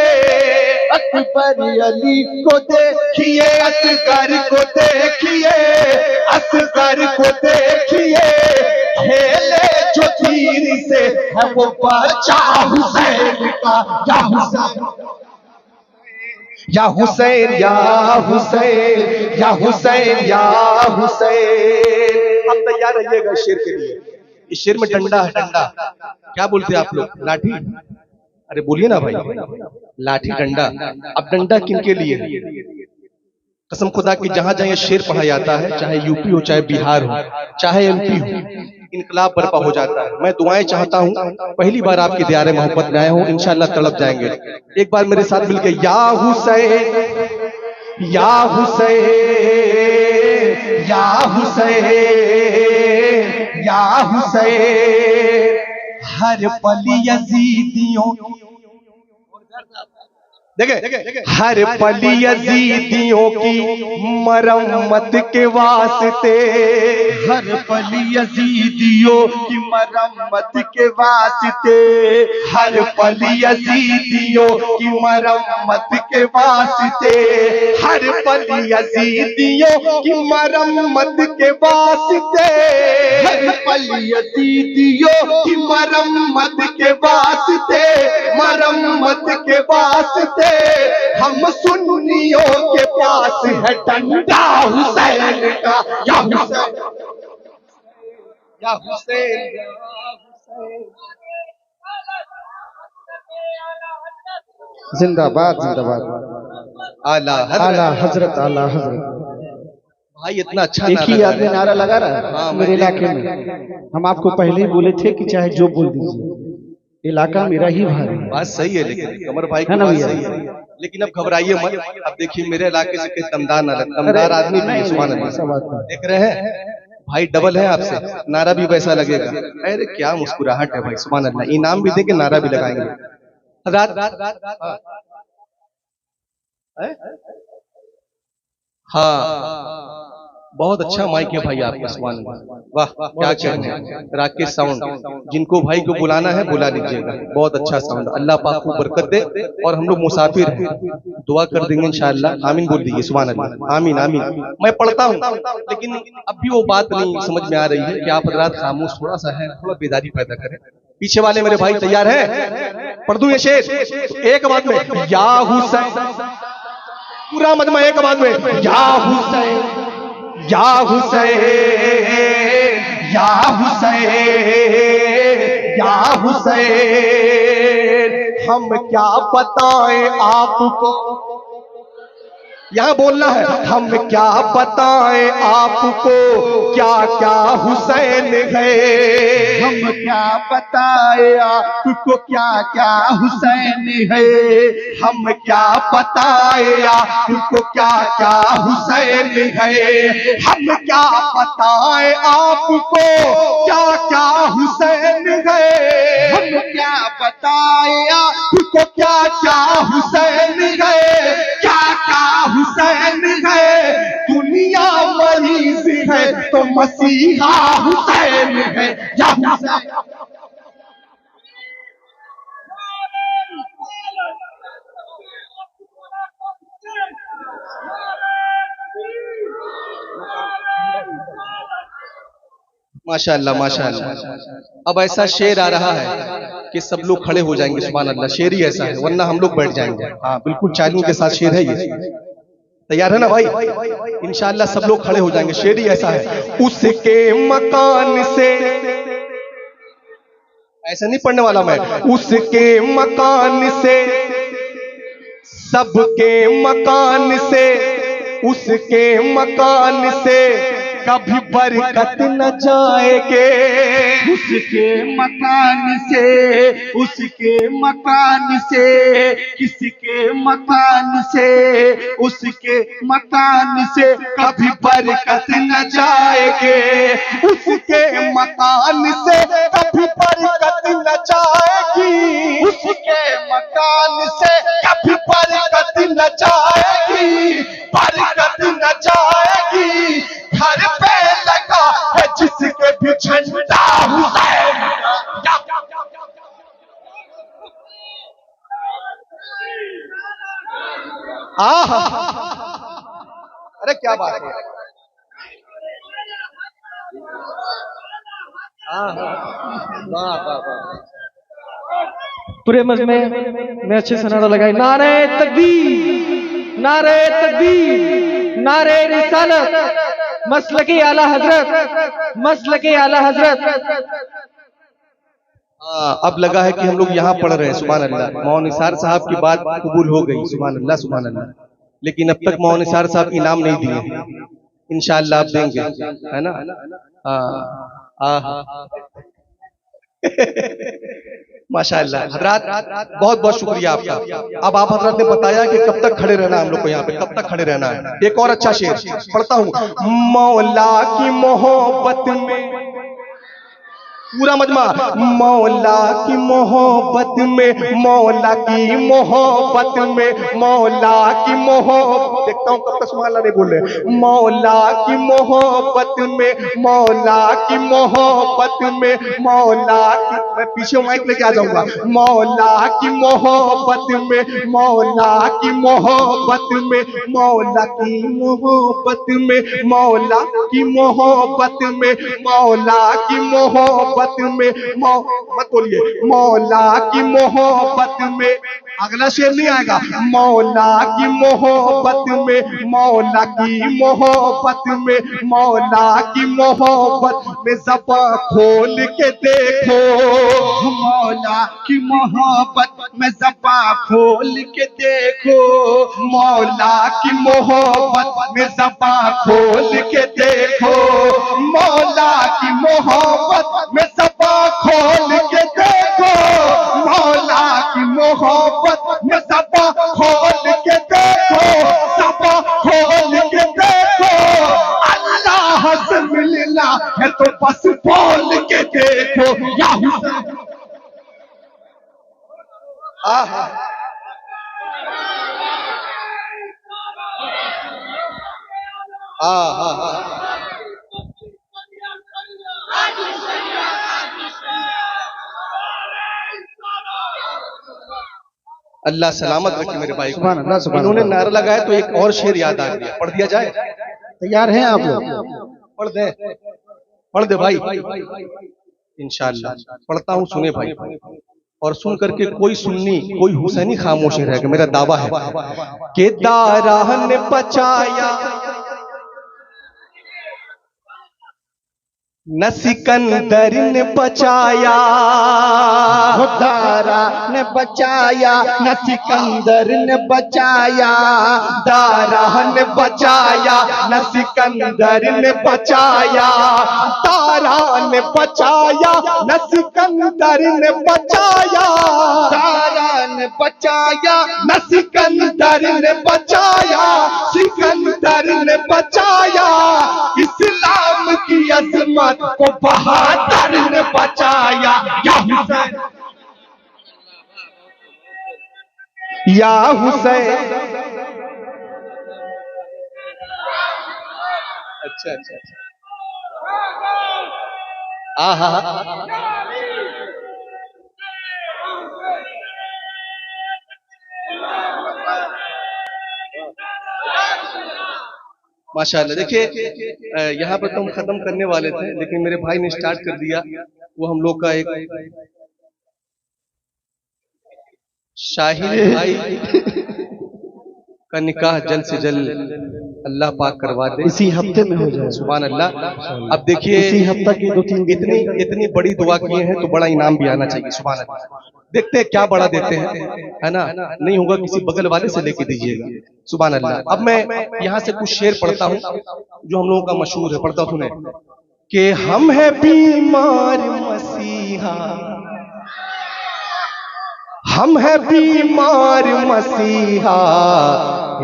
अकबर अली को देखिए, असगर को देखिए, असगर अकबर को देखिए, खेले जो तीर से है वो बच्चा हुसैन का। या हुसैन या हुसैन या हुसैन या हुसैन या हुसैन। आप तैयार रहिएगा इस शेर के लिए। इस शेर में डंडा है, डंडा। क्या बोलते हैं आप लोग? लाठी? अरे बोलिए ना भाई, लाठी डंडा। अब डंडा किनके लिए है? कसम खुदा की जहां जहां ये शेर पढ़ा जाता है, चाहे यूपी हो, चाहे बिहार हो, चाहे एमपी हो, इनकलाब बर्पा हो जाता है। मैं दुआएं चाहता हूं, पहली बार आपके दियारे मोहब्बत में आए हूं, इंशाल्लाह तड़प जाएंगे। एक बार मेरे साथ मिलकर या हुसैन या हुसैन या हुसैन या हुसैन। हर पल यजीदियों देखे हर पल यजीदियों की मरम्मत के वास्ते, हर पल यजीदियों की मरम्मत के वास्ते, हर पल यजीदियों की मरम्मत के वास्ते, हर पल यजीदियों की मरम्मत के वास्ते, हर पल यजीदियों की मरम्मत के वास्ते, मरम्मत के वास्ते हम सुन्नियों के पास है डंडा हुसैन का। या हुसैन या हुसैन। जिंदाबाद जिंदाबाद। आला आला हजरत। हजरत आला हजरत। भाई इतना अच्छा एक ही नारा आदमी नारा लगा रहा है हाँ, मेरे मैं इलाके में। हम आपको पहले ही बोले थे कि चाहे जो बोल दीजिए, इलाका मेरा ही भाई है। बात सही है, लेकिन कमर भाई की है ना बात भैया? सही है, लेकिन अब घबराइए मत। अब देखिए मेरे इलाके से कोई दमदार ना लगे, दमदार आदमी भी है, सुभान अल्लाह। ऐसा बात नहीं। देख रहे हैं भाई, डबल है आपसे, नारा भी वैसा लगेगा। अरे क्या मुस्कुराहट है भाई, सुभान अल्लाह। इनाम भी देंगे, नारा भी लगाएंगे। हाँ, बहुत अच्छा माइक है भाई आपका, सुभान अल्लाह। वाह क्या कहने हैं। राकेश साउंड, जिनको भाई को बुलाना है बुला लीजिएगा। बहुत अच्छा साउंड, अल्लाह पाक को बरकत दे। और हम लोग मुसाफिर हैं, दुआ कर देंगे इंशाअल्लाह। आमीन बोल दीजिए, सुभान अल्लाह। आमीन आमीन। मैं पढ़ता हूँ, लेकिन अब भी वो बात नहीं समझ में आ रही है कि आप हजरात खामोश थोड़ा सा है, थोड़ा बेदारी पैदा करें। पीछे वाले मेरे भाई तैयार हैं? पढ़ दूं ये शेर एक बात में। या हुसैन, पूरा मजमा एक बात में। या हुसैन या हुसैन या हुसैन या हुसैन। हम क्या बताएं आपको, यहाँ बोलना है। हम क्या बताएं आपको, क्या क्या हुसैन है। हम क्या बताएं आपको, क्या क्या हुसैन है। हम क्या बताएं आपको, क्या क्या हुसैन है। हम क्या बताएं आपको, क्या क्या हुसैन है। हम क्या बताएं आपको, क्या क्या हुसैन है। क्या क्या हुसैन है। दुनिया मरीज है तो मसीहा हुसैन है। या हुसैन। माशाअल्लाह माशाअल्लाह। अब ऐसा शेर आ रहा है कि सब लोग खड़े हो जाएंगे, सुभान अल्लाह। शेर ही ऐसा है, वरना हम लोग बैठ जाएंगे। हाँ बिल्कुल, चालियों के साथ शेर है ये। तैयार है ना भाई? इंशाअल्लाह सब लोग खड़े हो जाएंगे। शेर ही ऐसा है। उसके मकान से, ऐसा नहीं पढ़ने वाला मैं। उसके मकान से, सबके मकान से, उसके मकान से कभी बरकत न जाएंगे। उसके मकान से, उसके मकान से, किसके मकान से, उसके मकान से कभी बरकत न जाएंगे। उसके मकान से कभी बरकत न जाएगी। उसके मकान से कभी बरकत न जाएगी। बरकत न जाएगी। घर पे लगा है जिसके भी झंडा हुसैन का। अरे क्या बात है। पूरे में अच्छे से नारा लगाए, नारे तकबीर, नारे तकबीर, नारे रिसालत, मसलके आला हजरत, मसलके आला हजरत। अब लगा है कि हम लोग यहाँ पढ़ रहे हैं। सुभान अल्लाह। मौन निसार साहब की बात कबूल हो गई। सुभान अल्लाह, सुभान अल्लाह। लेकिन अब तक मौन निसार साहब इनाम नहीं दिए, इंशाअल्लाह आप देंगे, है ना? माशाअल्लाह हजरात, बहुत बहुत शुक्रिया आपका। अब आप हजरत ने बताया कि कब तक खड़े रहना है हम लोग को यहाँ पे, कब तक खड़े रहना है। एक और अच्छा शेर पढ़ता हूँ। मौला की मोहब्बत में, पूरा मजमा, मौला की मोहब्बत में, मौला की मोहब्बत में, मौला की मोहब्बत, देखता हूँ कब तक सुभान अल्लाह नहीं बोल रहे। मौला की मोहब्बत में, मौला की मोहब्बत में, मौला की, मैं पीछे माइक लेके आ जाऊंगा। मौला की मोहब्बत में, मौला की मोहब्बत में, मौला की मोहब्बत में, मौला की मोहब्बत में, मौला की मोहब्बत में, मत बोलिए, मौला की मोहब्बत में, अगला शेर नहीं आएगा। मौला की मोहब्बत में, मौला की मोहब्बत में, मौला की मोहब्बत में ज़बां खोल के देखो, मौला की मोहब्बत में ज़बां खोल के देखो, मौला की मोहब्बत में ज़बां खोल के देखो, मौला की मोहब्बत में ज़बां खोल के देखो, मौला की मोहब्बत में ज़बां खोल के देखो, ज़बां खोल के देखो। अल्लाह से मिलना है तो बस बोल के देखो, या हुसैन। अल्लाह सलामत रखे मेरे भाई को। सुभान अल्लाह, सुभान इन्होंने अल्लाह। नारा लगाया तो एक और शेर याद आ गया, पढ़ दिया जाए? तैयार हैं आप लोग? पढ़ दे, पढ़ दे भाई, इंशाअल्लाह पढ़ता हूँ, सुने भाई। और सुन करके कोई सुन्नी, कोई हुसैनी खामोश नहीं रहेगा, मेरा दावा है। के दारा ने बचाया न सिकंदर ने बचाया, दारा ने बचाया न सिकंदर ने बचाया, दारा ने बचाया न सिकंदर ने बचाया, दारा ने बचाया न सिकंदर ने बचाया, दारा ने बचाया न सिकंदर ने बचाया, सिकंदर ने बचाया, इस्लाम की अजमत को बहादुर ने बचाया, या हुसैन, या हुसैन। अच्छा अच्छा अच्छा, माशाअल्लाह। देखिए यहाँ पर तो हम खत्म करने वाले थे, लेकिन मेरे भाई ने स्टार्ट कर दिया। वो हम लोग का एक शाहिद भाई का निकाह जल्द से जल्द अल्लाह पाक करवा दे, इसी हफ्ते में हो जाए। सुभान अल्लाह। अब देखिए इसी हफ्ते की 2-3 इतनी बड़ी दुआ किए हैं तो बड़ा इनाम भी आना चाहिए। सुभान अल्लाह। देखते हैं क्या बड़ा देते हैं, है ना? नहीं होगा किसी बगल वाले से लेके दीजिएगा। सुभान अल्लाह। अब मैं यहाँ से कुछ शेर पढ़ता हूँ जो हम लोगों का मशहूर है, पढ़ता सुने। कि हम है बीमार मसीहा, हम है बीमार मसीहा,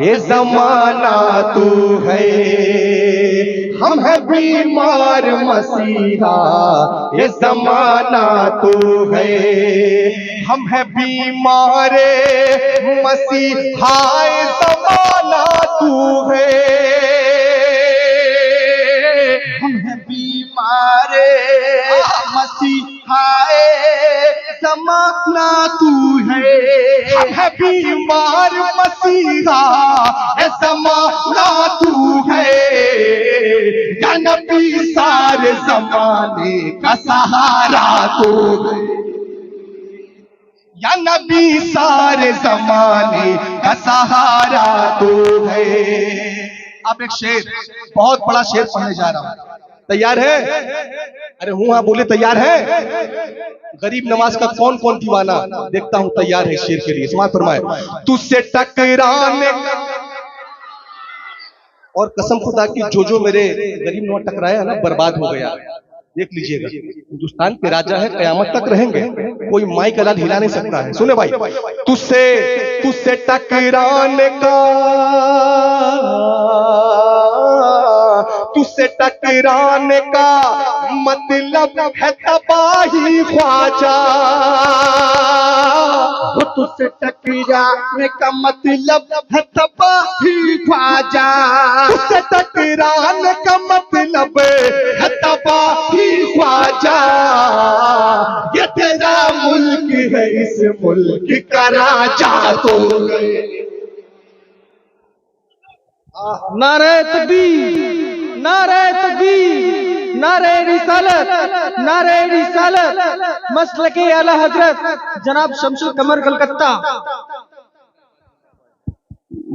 ये जमाना तू है, हम है बीमार मसीहा, ये जमाना तू है, हम है बीमार मसीहा, ये जमाना तू है, हम है बीमार मसीहा, ज़माना तू है, हम है बीमार मसीहा, ये ज़माना तू है, या नबी नबी सारे जमाने का सहारा तू है, या नबी सारे जमाने का सहारा तू है। अब एक शेर, बहुत बड़ा शेर पढ़ने जा रहा हूं, तैयार है? अरे हूं हाँ बोले, तैयार है? गरीब नवाज का कौन कौन दीवाना, देखता हूं तैयार है शेर के लिए। समाज फरमाए। तुझसे टकराने का, और कसम खुदा की जो मेरे गरीब नवाज टकराया ना, बर्बाद हो गया। देख लीजिएगा, हिंदुस्तान के राजा है, कयामत तक रहेंगे, कोई माई का लाल हिला नहीं सकता है। सुने भाई, तुझसे टकराने का, तुझसे टकराने का मतलब है तबाही ख्वाजा, तुझसे टकराने का मतलब है तबाही ख्वाजा, तुझसे टकराने का मतलब है तबाही ख्वाजा। ये तेरा मुल्क है, इस मुल्क का राजा तो नारे तकबीर, नारे तकबीर, नारे रिसालत, नारे रिसालत, मसलके आला हजरत जनाब शमशुल कमर कलकत्ता।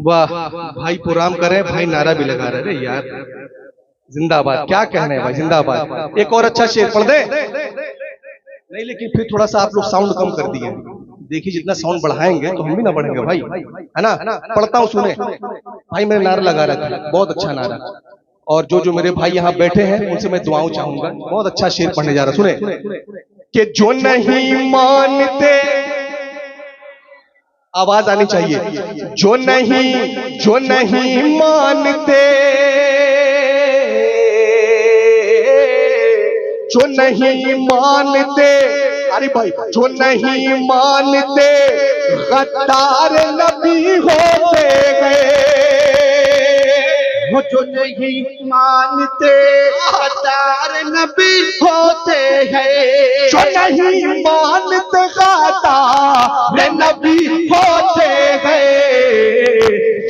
वाह भाई, प्रोग्राम करें भाई, नारा भी लगा रहे रे यार। जिंदाबाद, क्या कहने हैं भाई, जिंदाबाद। एक और अच्छा शेर पढ़ दे। नहीं, लेकिन फिर थोड़ा सा आप लोग साउंड कम कर दिए। देखिए जितना साउंड बढ़ाएंगे तो हम भी ना बढ़ेंगे भाई, है ना? पढ़ता हूँ, सुने भाई, मैंने नारा लगा रखा है, बहुत अच्छा नारा। और जो मेरे भाई यहाँ बैठे हैं उनसे मैं दुआओं चाहूंगा। बहुत अच्छा शेर पढ़ने जा रहा, सुने। कि जो नहीं मानते, आवाज आनी चाहिए। जो नहीं मानते, जो नहीं मानते, अरे भाई, जो नहीं मानते गद्दार नबी होते गए, जो नहीं मानते गद्दार नबी होते हैं, जो नहीं मानते गद्दार नबी होते हैं।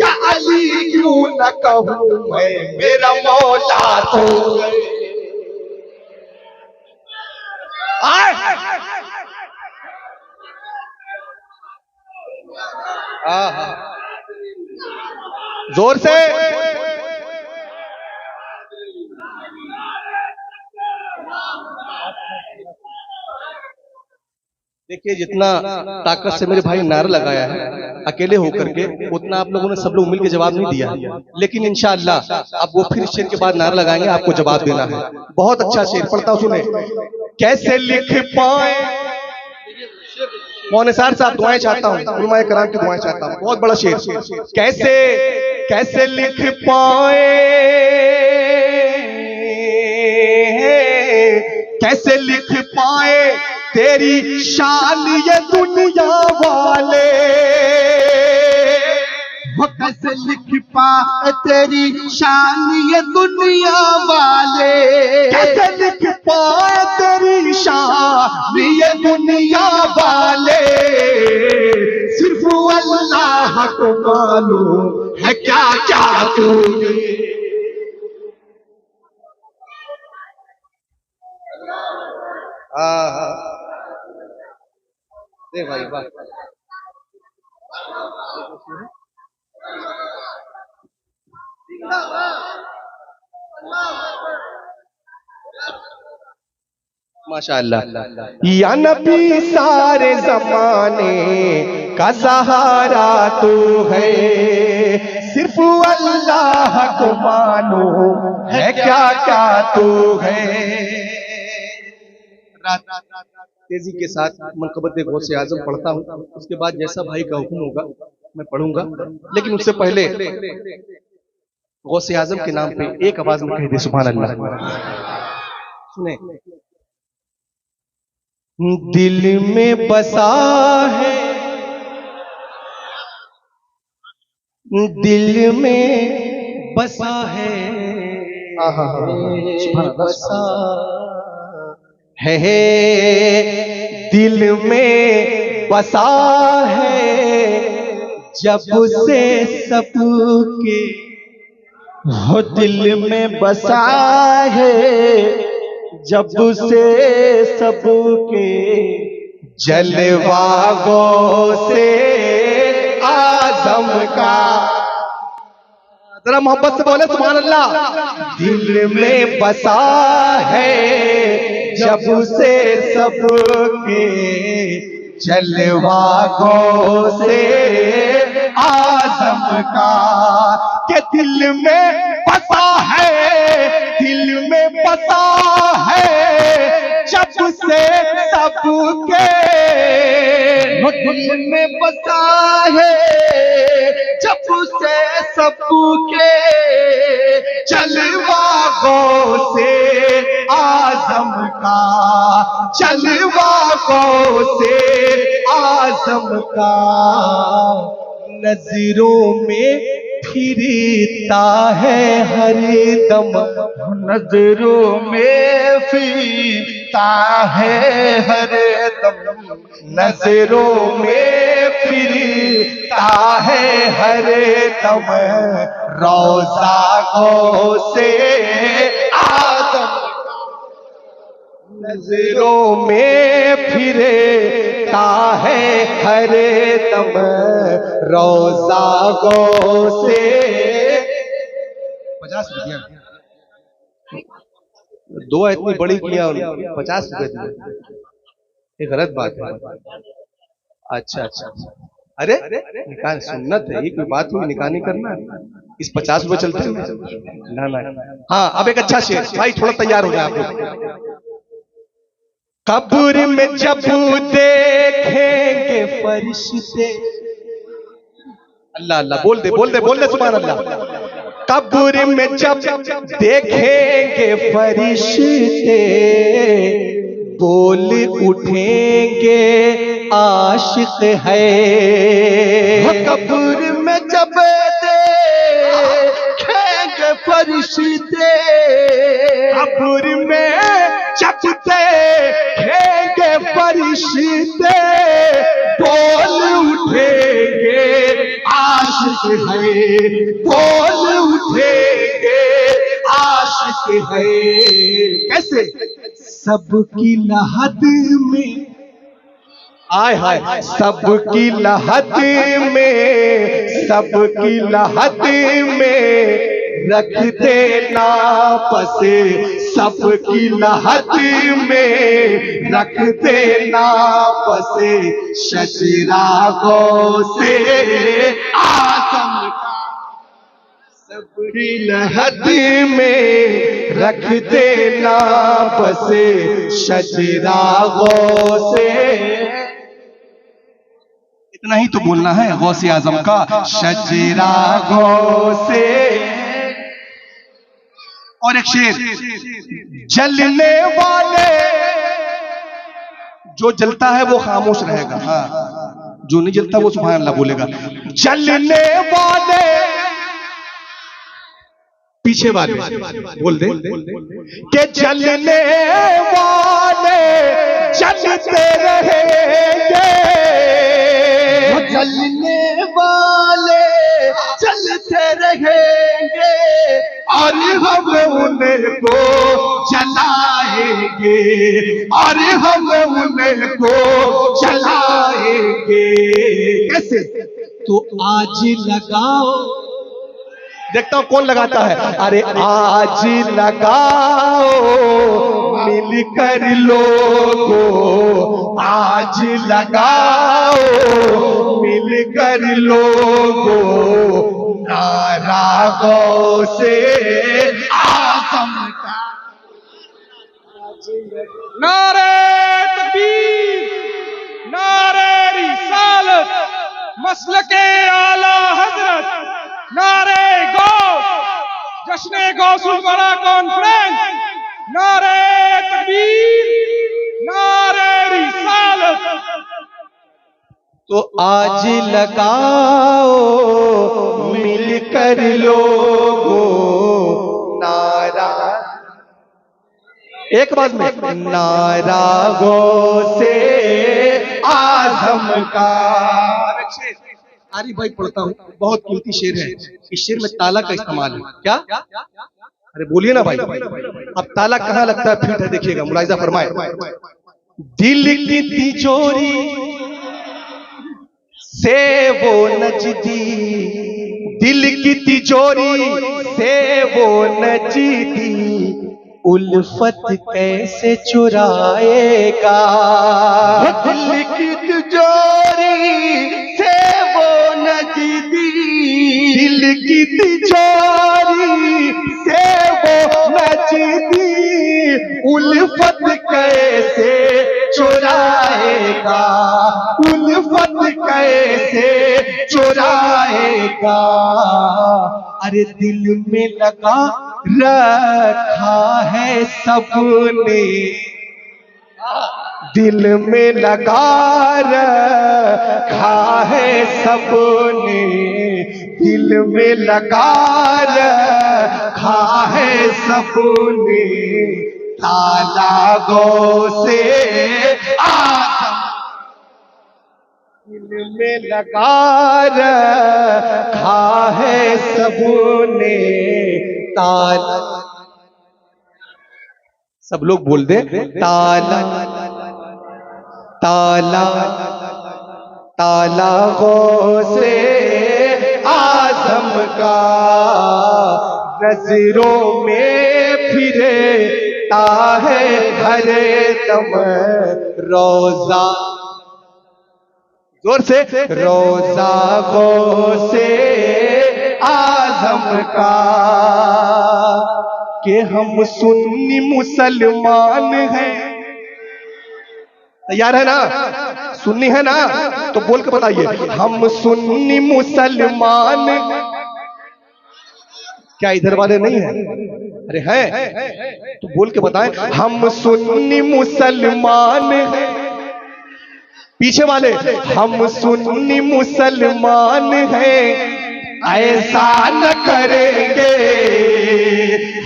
या अली क्यों न कहूँ मैं, मेरा मौला तो जोर से देखिए, जितना ताकत से मेरे भाई नारा लगाया है अकेले होकर के, उतना आप लोगों ने सब लोग मिलकर जवाब नहीं दिया। लेकिन इंशाअल्लाह अब वो फिर शेर के बाद नारा लगाएंगे, आपको जवाब देना है। बहुत अच्छा शेर पढ़ता हूँ, सुने। कैसे लिख पाए, मोहनिसार साहब दुआएं चाहता हूँ, उलमाए कराम की दुआएं चाहता हूँ। बहुत बड़ा शेर। कैसे लिख पाए, कैसे लिख पाए तेरी शान ये दुनिया वाले, वो कैसे लिख पाए तेरी शान ये दुनिया वाले, कैसे लिख पाए तेरी शान ये दुनिया वाले। सिर्फ अल्लाह को मालूम है क्या क्या तूने। दे भाई, वाह। माशाअल्लाह। या नबी सारे जमाने का सहारा तू है, सिर्फ अल्लाह को मालूम है क्या क्या तू है। तेजी के साथ मनकबत गौसे आजम पढ़ता हूँ, उसके बाद जैसा भाई का हुक्म होगा मैं पढ़ूंगा। लेकिन उससे पहले गौसे आजम के नाम पे एक आवाज में कह दे सुभान अल्लाह। सुने। दिल में बसा है, दिल में बसा है, बसा है, दिल में बसा है, जब से सबके हो दिल में बसा है जब से सबके जलवा गो से आजम का। जरा मोहब्बत से बोले सुभान अल्लाह। दिल में बसा है जब से सबके जलवा गो से आजम का। के दिल में बसा है, दिल में बसा है जब से सबके, दिल में बसा है जब से सबके जलवा गो से आजम का, जलवा गो से आजम का। नजरों में फिरता है हर दम, नजरों में फिरता है हर दम, नजरों में फिरता है हर दम। रोजा गो से आदम, नजरों में फिरता है हर दम। रोजा गो से 50 रुपया, दो इतनी बड़ी किया 50 रुपए दिए, ये गलत बात है। अच्छा अच्छा, अरे निकाह सुन्नत है, ये कोई बात हुई निकाह नहीं करना, इस 50 रुपए चलते हैं ना ना। हाँ अब एक अच्छा शेर भाई, थोड़ा तैयार हो जाए आप लोग। कब्र में जब देखेंगे फरिश्ते, अल्लाह अल्लाह बोल दे बोल दे बोल दे सुभान अल्लाह। कब्र में जब देखेंगे फरिश्ते, बोल उठेंगे आशिक है। कब्र में जब देखेंगे फरिश्ते, कब्र में जब देखेंगे फरिश्ते, बोल उठेंगे आशिक है, बोल उठेंगे आशिक है। कैसे? सबकी लहद में, आय हाय, सबकी लहद में, सबकी लहद में रख देना पसे, सबकी लहद में रख देना पसे शजरा गो से आजम का। सबकी लहद में रख देना पसे शजरा गो से। इतना ही तो बोलना है गौसे आजम का, शजरा गो से। और एक शेर, जलने वाले, जो जलता है वो खामोश रहेगा, हाँ जो नहीं जलता वो सुभान अल्लाह बोलेगा। जलने वाले, पीछे वाले बोल दे के जलने वाले जलते रहेंगे, जलने वाले जलते रहेंगे, और हम उनको जलाएंगे, और हम उनको जलाएंगे। कैसे? तो आज लगाओ, देखता हूं कौन लगाता है। अरे आज लगाओ मिलकर लोगो, आज लगाओ मिलकर लोगो, नारा गौ से आजम का। नारे तकबीर, नारे रिसालत, मसलके आला हजरत, नारे गौस, जश्न गौसुल वरा कॉन्फ्रेंस, नारे तकबीर, नारे रिसालत। तो आज लगाओ मिलकर लोगो नारा, एक बात में, नारा गो से आजम का। आरिफ भाई पढ़ता हूँ, बहुत कीमती शेर है। इस शेर में ताला का इस्तेमाल है। क्या? अरे बोलिए ना भाई। अब ताला कहाँ लगता है फिट है, देखिएगा, मुलाहिजा फरमाए। दिल की तिजोरी से वो नजदी, दिल की तिजोरी से वो नजदी, उल्फत कैसे चुराएगा। दिल की तिजोरी से वो नजदी, दिल की तिजोरी से वो नजदी, उल्फत कैसे चुराएगा, उल्फत कैसे चुराएगा। अरे दिल में लगा रखा है सबने, दिल में लगा रखा है सबने, दिल में लगा रखा है सबने, ताला गो से आदम, दिल में लगा रखा है सबने ताला। सब लोग बोल दे ताला, ताला, ताला गो से आजम का, नजरों में फिरे ताहे हरे दम रोजा, जोर से, रोजा गो से आजम का, कि हम सुन्नी मुसलमान हैं। तैयार है ना? सुन्नी है ना? तो बोल के बताइए, हम सुन्नी मुसलमान। क्या इधर वाले नहीं है? अरे हैं तो बोल के बताएं, हम सुन्नी मुसलमान हैं। पीछे वाले, हम सुन्नी मुसलमान हैं, ऐसा न करेंगे,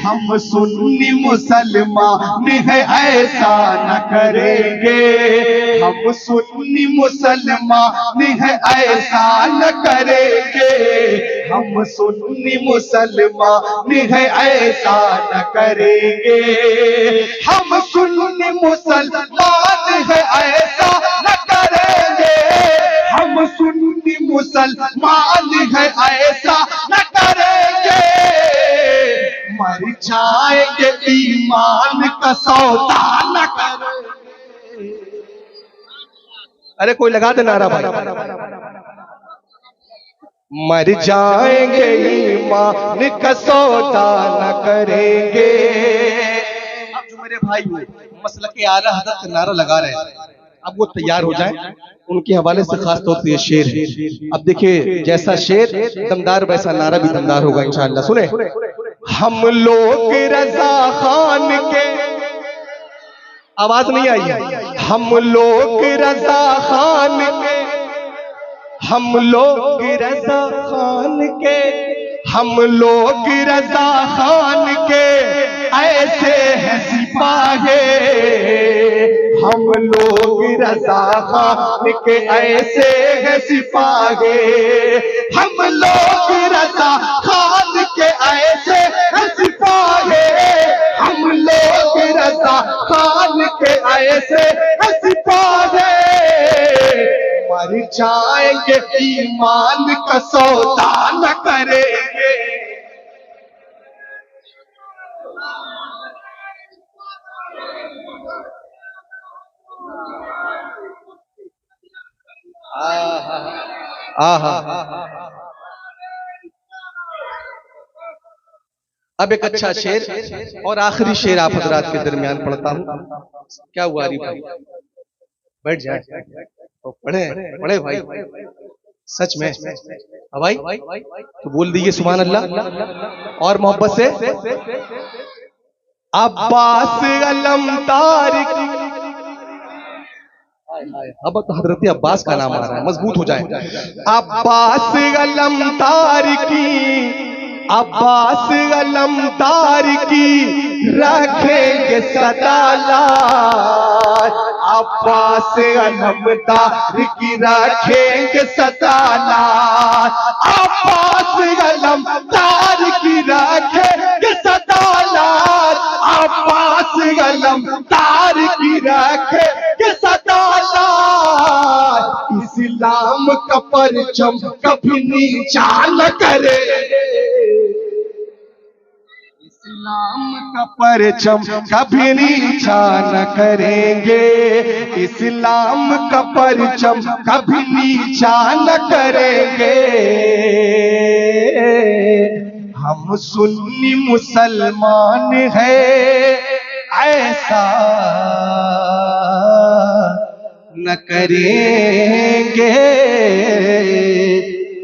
हम सुन्नी मुसलमान हैं, ऐसा न करेंगे, हम सुन्नी मुसलमान हैं, ऐसा न करेंगे, हम सुन्नी मुसलमान हैं, ऐसा न करेंगे, हम सुन्नी मुसलमान हैं, ऐसा न करेंगे, हम सुन्नी मुसलमान हैं, ऐसा न करेंगे, मर जाएंगे ईमान का सौदा न करेंगे। अरे कोई लगा दे नारा भाई। मर जाएंगे ईमान का सौदा न करेंगे। अब जो मेरे भाई मसलके आला हज़रत का नारा लगा रहे हैं, अब वो तैयार हो जाए, उनके हवाले से खास तौर पर ये शेर है। अब देखिए, जैसा शेर दमदार वैसा नारा भी दमदार होगा इंशाअल्लाह। सुने, हम लोग रजा खान के, आवाज नहीं आई है, हम लोग रजा खान के, हम लोग रजा खान के, हम लोग रजा खान के ऐसे हैं सिपाही, हम लोग रजा खान के ऐसे हैं सिपाही, हम लोग रजा खान के ऐसे हैं सिपाही, हम लोग रजा खान के ऐसे हैं सिपाही, मर जाएंगे ईमान का सौदा न करेंगे। अब एक अच्छा शेर और आखिरी शेर आप हजरात के दरमियान पढ़ता हूँ। क्या हुआ आरिफ भाई, बैठ जाए तो पढ़े पढ़े भाई, सच में भाई तो बोल दीजिए सुभान अल्लाह और मोहब्बत से। अब्बास अलम तारिक, अब तो हजरत अब्बास का नाम आ रहा है, मजबूत हो जाए। अब्बास अलम तारिकी, अब्बास अलम तारिकी रखेंगे सदा लाज, अब्बास अलम तारिकी रखेंगे के सदालात, अब्बास अलम तार की रखे के सदालात, अब्बास अलम तार की रखे के सदालात। इस्लाम का परचम कभी नीचा न करे, इस्लाम का परचम कभी नीचा न करेंगे, इस्लाम का परचम कभी नीचा न करेंगे। हम सुन्नी मुसलमान हैं, ऐसा न करेंगे,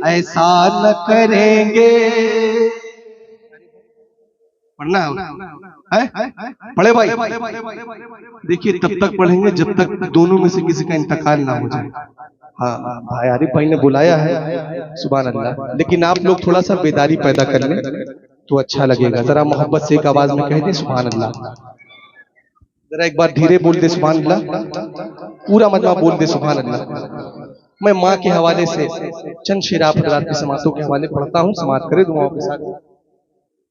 ऐसा न करेंगे। पढ़ना है? पढ़े भाई? देखिए तब तक पढ़ेंगे जब तक दोनों में से किसी का इंतकाल ना हो जाए। हाँ भाई आरिफ भाई ने बुलाया है, सुभान अल्लाह, लेकिन आप लोग थोड़ा सा बेदारी पैदा कर लें तो अच्छा लगेगा। जरा मोहब्बत से एक आवाज में कह दें सुभान अल्लाह, जरा एक बार धीरे बोल दे सुभान अल्लाह, पूरा मजमा बोल दे सुभान अल्लाह। मैं माँ के हवाले से चंद शेर आप हज़रात की समातों के हवाले पढ़ता हूँ, समात करे दुआओं के साथ।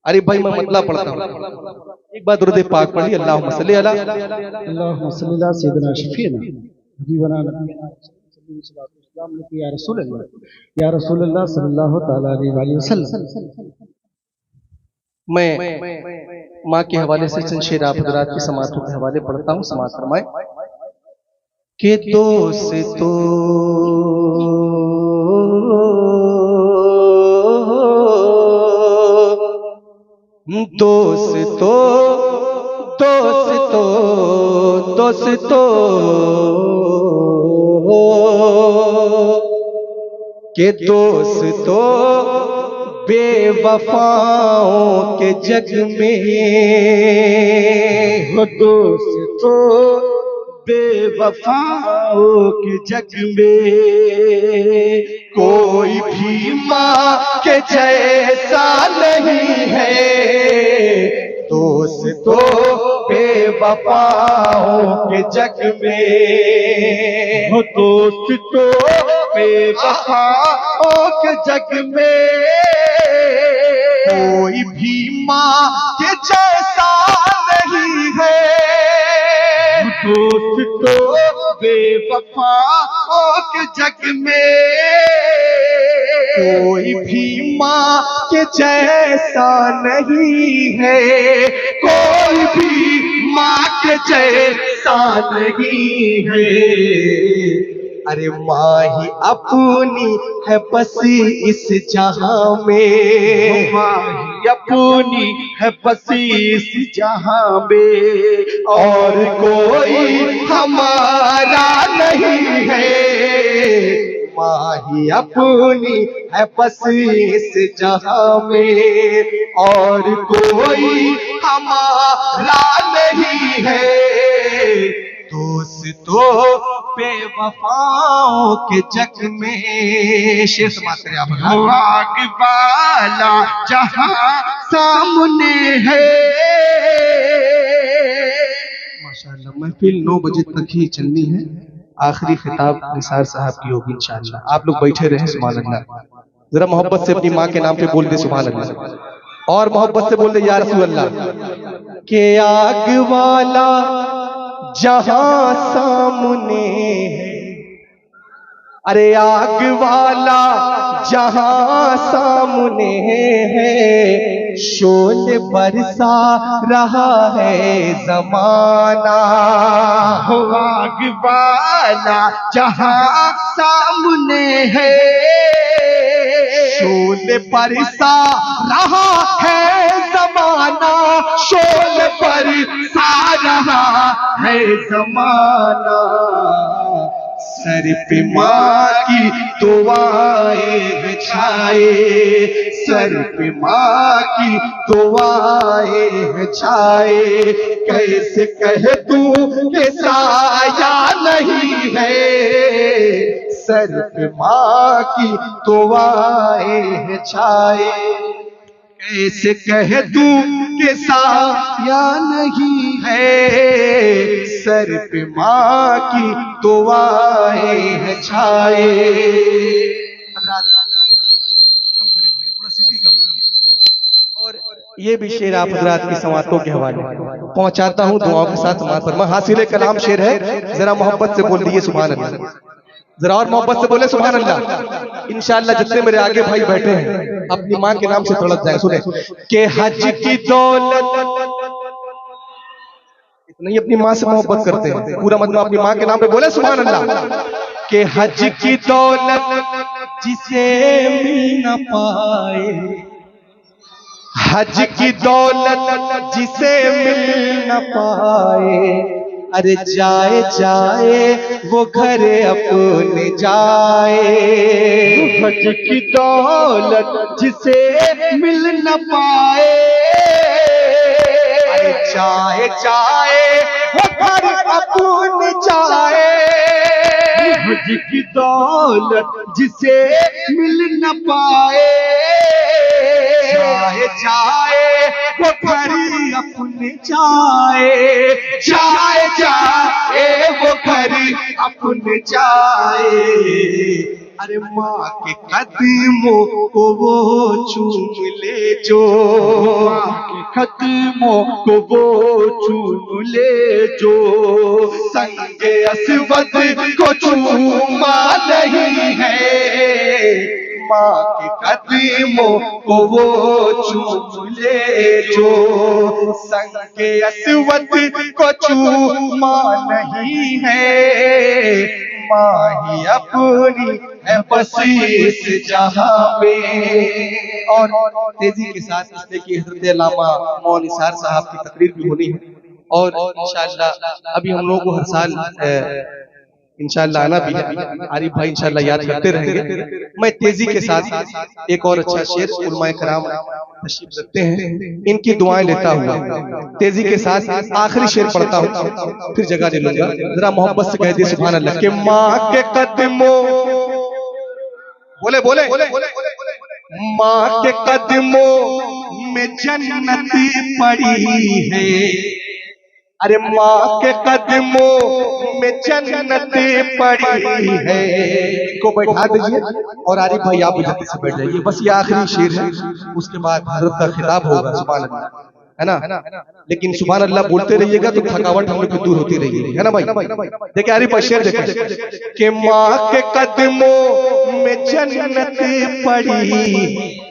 अरे भाई मैं मतलब पढ़ता हूँ, एक बार दुरूद पाक पढ़ी, अल्लाहुम्मा सल्ली अला सय्यिदना शफीना हबीबना नबीना या रसूल अल्लाह सल्लल्लाहु तआला अलैहि वसल्लम। मैं माँ के हवाले से चंद शेर आप हज़रात की समातों के हवाले पढ़ता हूँ, समात फरमाए कि दोस्तों दोस्तों दोस्तों दोस्तों के दोस्तों बेवफाओं के जग में हो, दोस्तों बेवफाओं के जग में कोई भी माँ के जैसा नहीं है। दोस्तों बेवफाओं के जग में हो, दोस्तों बेवफाओं के जग में कोई भी माँ के जैसा नहीं है। दोस्तों बेवफाओं के जग में कोई भी माँ के जैसा नहीं है, कोई भी माँ के जैसा नहीं है। अरे माँ ही अपनी है बस इस जहां में, माँ ही अपनी है बस इस जहां में, और कोई हमारा नहीं है। माँ ही अपनी है बस इस जहां में, और कोई हमारा नहीं है। दोस्तों बेवफाओं के जग में शेर समाप्त करें आप। आग वाला जहां सामने है। माशाअल्लाह महफिल 9 बजे तक ही चलनी है, आखिरी खिताब निसार साहब की होगी इंशाअल्लाह। आप लोग बैठे रहे सुभान अल्लाह। जरा मोहब्बत से अपनी माँ के नाम पे बोल दे सुभान अल्लाह, और मोहब्बत से बोल दे या रसूल अल्लाह। के आग वाला जहां सामने है, अरे आग वाला जहां सामने है, शोले बरसा रहा है जमाना। आग वाला जहां सामने है, शोले बरसा रहा है जमाना, शोले बरसा रहा है जमाना। सर पे माँ की दुआएं छाए, सर पे माँ की दुआएं छाए। कैसे कह दूं कि साया नहीं है, सर पे माँ की दुआएं छाए। कैसे कह दूं कि साया नहीं है, सर पे माँ की दुआएं हैं छाए। और ये भी शेर आप हजरात की समातों के हवाले पहुंचाता हूँ दुआओं के साथ समात पर। हासिल कलाम शेर है, जरा मोहब्बत से बोल दिए सुभान अल्लाह, जरा और मोहब्बत से बोले सुभान अल्लाह। इंशाअल्लाह जितने मेरे आगे भाई बैठे हैं अपनी माँ के नाम से तड़प जाए। सुने के हज की दौलत, नहीं अपनी माँ से मोहब्बत करते हैं, पूरा मतलब अपनी माँ के नाम पे बोले सुभान अल्लाह। के हज की दौलत जिसे मिल न पाए, हज की दौलत जिसे मिल न पाए, अरे जाए जाए वो घर अपने जाए। हज की दौलत जिसे मिल न पाए, अरे जाए जाए वो घर अपने जाए। हज की दौलत जिसे मिल न पाए, जाए जाए वो घर अपने जाए। जाए जाए वो घर अपने जाए, अरे माँ के कदमों को वो चूम ले जो, माँ के कदमों को वो चूम ले जो, संगे असवद को चूमा नहीं है। माँ के कदमों को वो चूम ले जो, संगे असवद को चूमा नहीं है। माँ ही अपनी है बस इस जहां में। और तेजी के साथ इसलिए कि हज़रत अल्लामा मौलाना निसार साहब की तकरीर भी होनी है और इंशाअल्लाह अभी हम लोगों को हर साल इंशाअल्लाह आना भी है। आरिफ भाई इंशाअल्लाह याद करते रहेंगे। मैं तेजी के साथ एक और अच्छा शेर उलमाए कराम तशरीफ रखते हैं, इनकी दुआएं लेता हूँ। तेजी के साथ आखिरी शेर पढ़ता हूँ, फिर जगह ले लूंगा। जरा मोहब्बत से कह दिए सुभान अल्लाह। के माँ के कदमों, बोले बोले माँ के कदमों में जन्नत पड़ी है। अरे माँ के कदमों में जन्नत पड़ी है। को बैठा दीजिए और आरिफ भाई आप जल्दी से बैठ जाइए। बस ये आखिरी शेर है, उसके बाद हज़रत का खिताब होगा सुभान अल्लाह, है ना। लेकिन सुभान अल्लाह बोलते रहिएगा तो थकावट हम लोग की दूर होती रहेगी, है ना भाई। देखिए आरिफ भाई शेर देखिए कि माँ के कदमों में जन्नत पड़ी,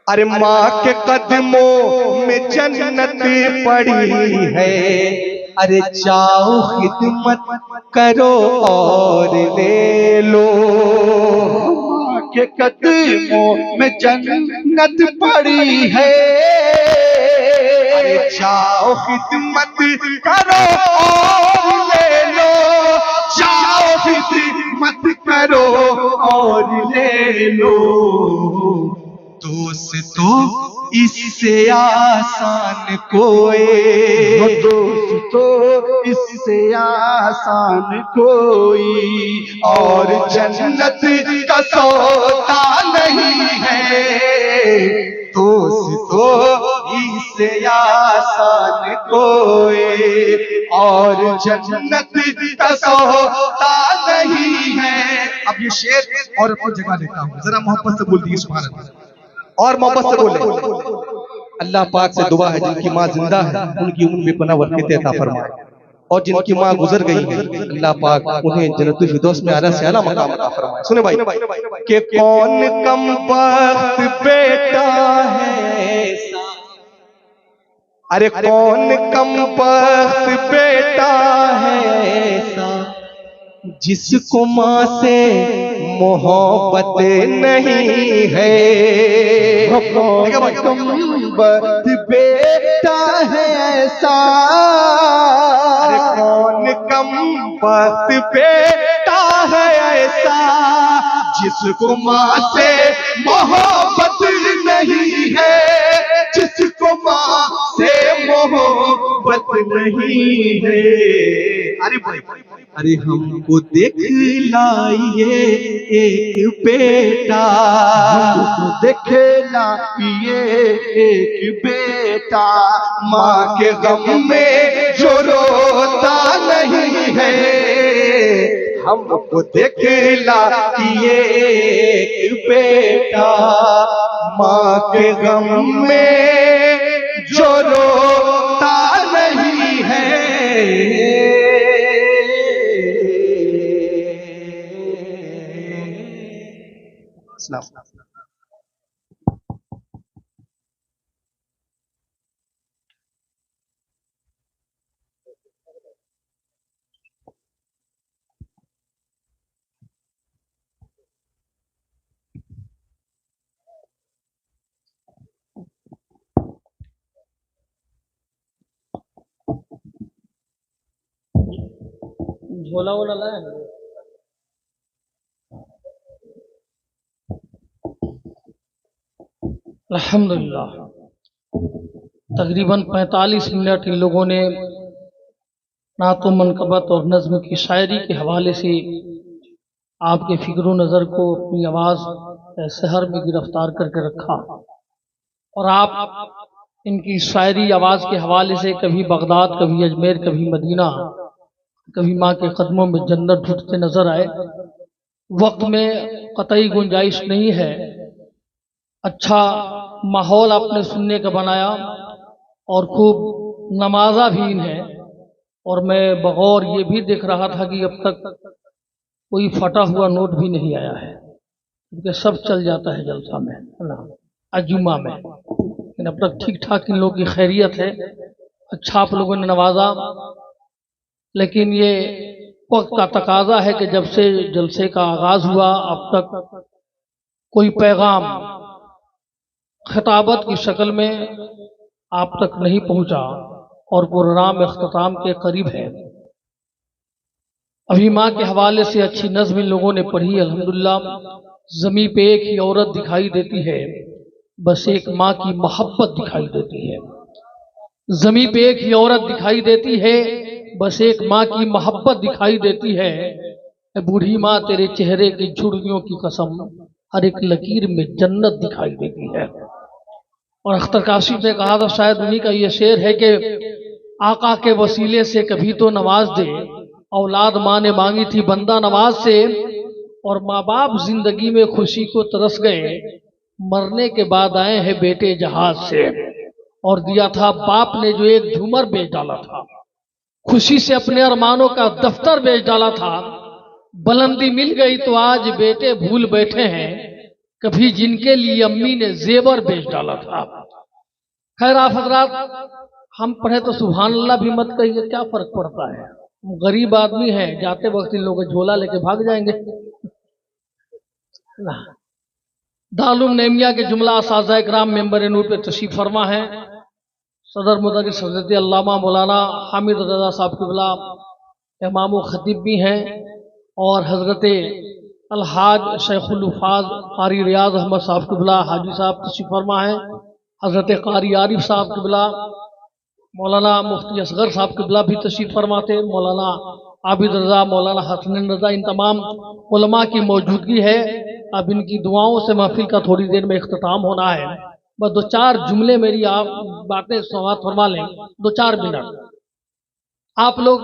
अरे माँ के कदमों में जन्नत पड़ी है। अरे जाओ खिदमत करो और ले लो। माँ के कदमों में जन्नत पड़ी है, अरे जाओ खिदमत करो और ले लो। जाओ खिदमत करो और ले लो। दोस्तों इससे आसान कोई, दोस्तों इससे आसान कोई और जन्नत का सौदा नहीं है। दोस्तों इससे आसान कोई और जन्नत का सौदा नहीं है। अब ये शेर और अपनी जगह लेता हूँ, जरा मोहब्बत से बोल दिए सुभान अल्लाह और मोहब्बत से बोले। अल्लाह पाक से दुआ है जिनकी माँ जिंदा है उनकी उम्र में पनाह बरकत अता फरमाए, और जिनकी माँ गुजर गई है अल्लाह पाक उन्हें जन्नतुल फिरदौस में आला से आला मकाम अता फरमाए। सुने भाई कि कौन कम बख्त बेटा है ऐसा, अरे कौन कम बख्त बेटा है ऐसा जिसको माँ से मोहब्बत नहीं है। कम बख्त बेटा है ऐसा, अरे कौन कम बख्त बेटा है ऐसा जिसको माँ से मोहब्बत नहीं है। जिसको माँ से मोहब्बत नहीं है। अरे भाई अरे हमको देख लाइए एक बेटा, हमको देख लाइए एक बेटा, माँ के गम में जो रो हमको दिखला कि एक बेटा माँ के गम में जो रोता नहीं है। झोला वोला लाया है? अल्हम्दुलिल्लाह, तकरीबन 45 मिनट इन लोगों ने नातो मनकबत और नज्म की शायरी के हवाले से आपके फिक्र नज़र को अपनी आवाज़ शहर में गिरफ्तार करके रखा, और आप इनकी शायरी आवाज़ के हवाले से कभी बगदाद, कभी अजमेर, कभी मदीना, कभी माँ के कदमों में जन्नत ढूंढते नजर आए। वक्त में कतई गुंजाइश नहीं है, अच्छा माहौल आपने सुनने का बनाया और खूब नमाजा भी है। और मैं बगौर ये भी देख रहा था कि अब तक कोई फटा हुआ नोट भी नहीं आया है, क्योंकि सब चल जाता है जलसा में, अजुमा में, लेकिन अब तक ठीक ठाक इन लोगों की खैरियत है। अच्छा आप लोगों ने नवाजा, लेकिन ये वक्त का तकाजा है कि जब से जलसे का आगाज हुआ अब तक कोई पैगाम खिताबत की शक्ल में आप तक नहीं पहुंचा और प्रोग्राम इख्तिताम के करीब है। अभी माँ के हवाले से अच्छी नज़्म इन लोगों ने पढ़ी, अल्हम्दुलिल्लाह। ज़मीं पे एक ही औरत दिखाई देती है, बस एक माँ की मोहब्बत दिखाई देती है। ज़मीं पे एक ही औरत दिखाई देती है, बस एक माँ की मोहब्बत दिखाई देती है। बूढ़ी माँ तेरे चेहरे की झुर्रियों की कसम, हर एक लकीर में जन्नत दिखाई देती है। और अख्तर काशिफ ने कहा था, शायद उन्हीं का ये शेर है कि आका के वसीले से कभी तो नवाज दे, औलाद माँ ने मांगी थी बंदा नवाज से, और माँ बाप जिंदगी में खुशी को तरस गए, मरने के बाद आए हैं बेटे जहाज से। और दिया था बाप ने जो एक झूमर बेच डाला था, खुशी से अपने अरमानों का दफ्तर बेच डाला था, बुलंदी मिल गई तो आज बेटे भूल बैठे हैं, कभी जिनके लिए अम्मी ने जेवर बेच डाला था। खैर आप हजरात, हम पढ़े तो सुभान अल्लाह भी मत कहिए, क्या फर्क पड़ता है, गरीब आदमी है, जाते वक्त इन लोगों झोला लेके भाग जाएंगे। दारुल नेमिया के जुमला असाज़ा इकराम मेंबर नूर पे तशरीफ फरमा है। सदर मुदर्रिस हज़रत अल्लामा मौलाना हामिद रज़ा साहब क़िबला इमाम व खतीब भी हैं, और हज़रत अलहाज शेखुल हुफ़ाज़ क़ारी रियाज़ अहमद साहब क़िबला हाजी साहब तशरीफ फरमा है। हज़रत क़ारी आरिफ साहब क़िबला, मौलाना मुफ्ती असगर साहब क़िबला भी तशरीफ फरमाते, मौलाना आबिद रज़ा, मौलाना हसन रज़ा, इन तमाम उलमा की मौजूदगी है। अब इनकी दुआओं से महफिल का थोड़ी देर में इख्तिताम होना है। बस दो चार जुमले मेरी आप बातें समाप्त फरमा लें, 2-4 मिनट। आप लोग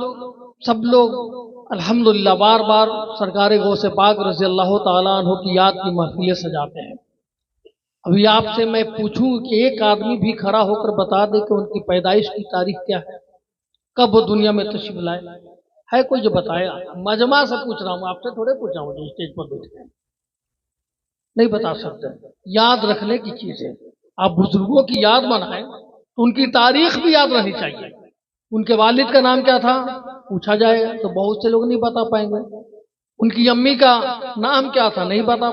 सब लोग अल्हम्दुलिल्लाह बार बार सरकार गौसे पाक रज़ी अल्लाह ताला अन्हु की याद की महफिलें सजाते हैं। अभी आपसे मैं पूछूं कि एक आदमी भी खड़ा होकर बता दे कि उनकी पैदाइश की तारीख क्या है, कब वो दुनिया में तशरीफ लाए, है कोई जो बताया? मजमा से पूछ रहा हूँ, आपसे थोड़े पूछ रहा हूँ जो स्टेज पर बैठे हैं, नहीं बता सकते। याद रखने की चीज है, आप बुजुर्गों की याद बनाएं तो उनकी तारीख भी याद रहनी चाहिए। उनके वालिद का नाम क्या था पूछा जाए तो बहुत से लोग नहीं बता पाएंगे, उनकी अम्मी का नाम क्या था नहीं बता।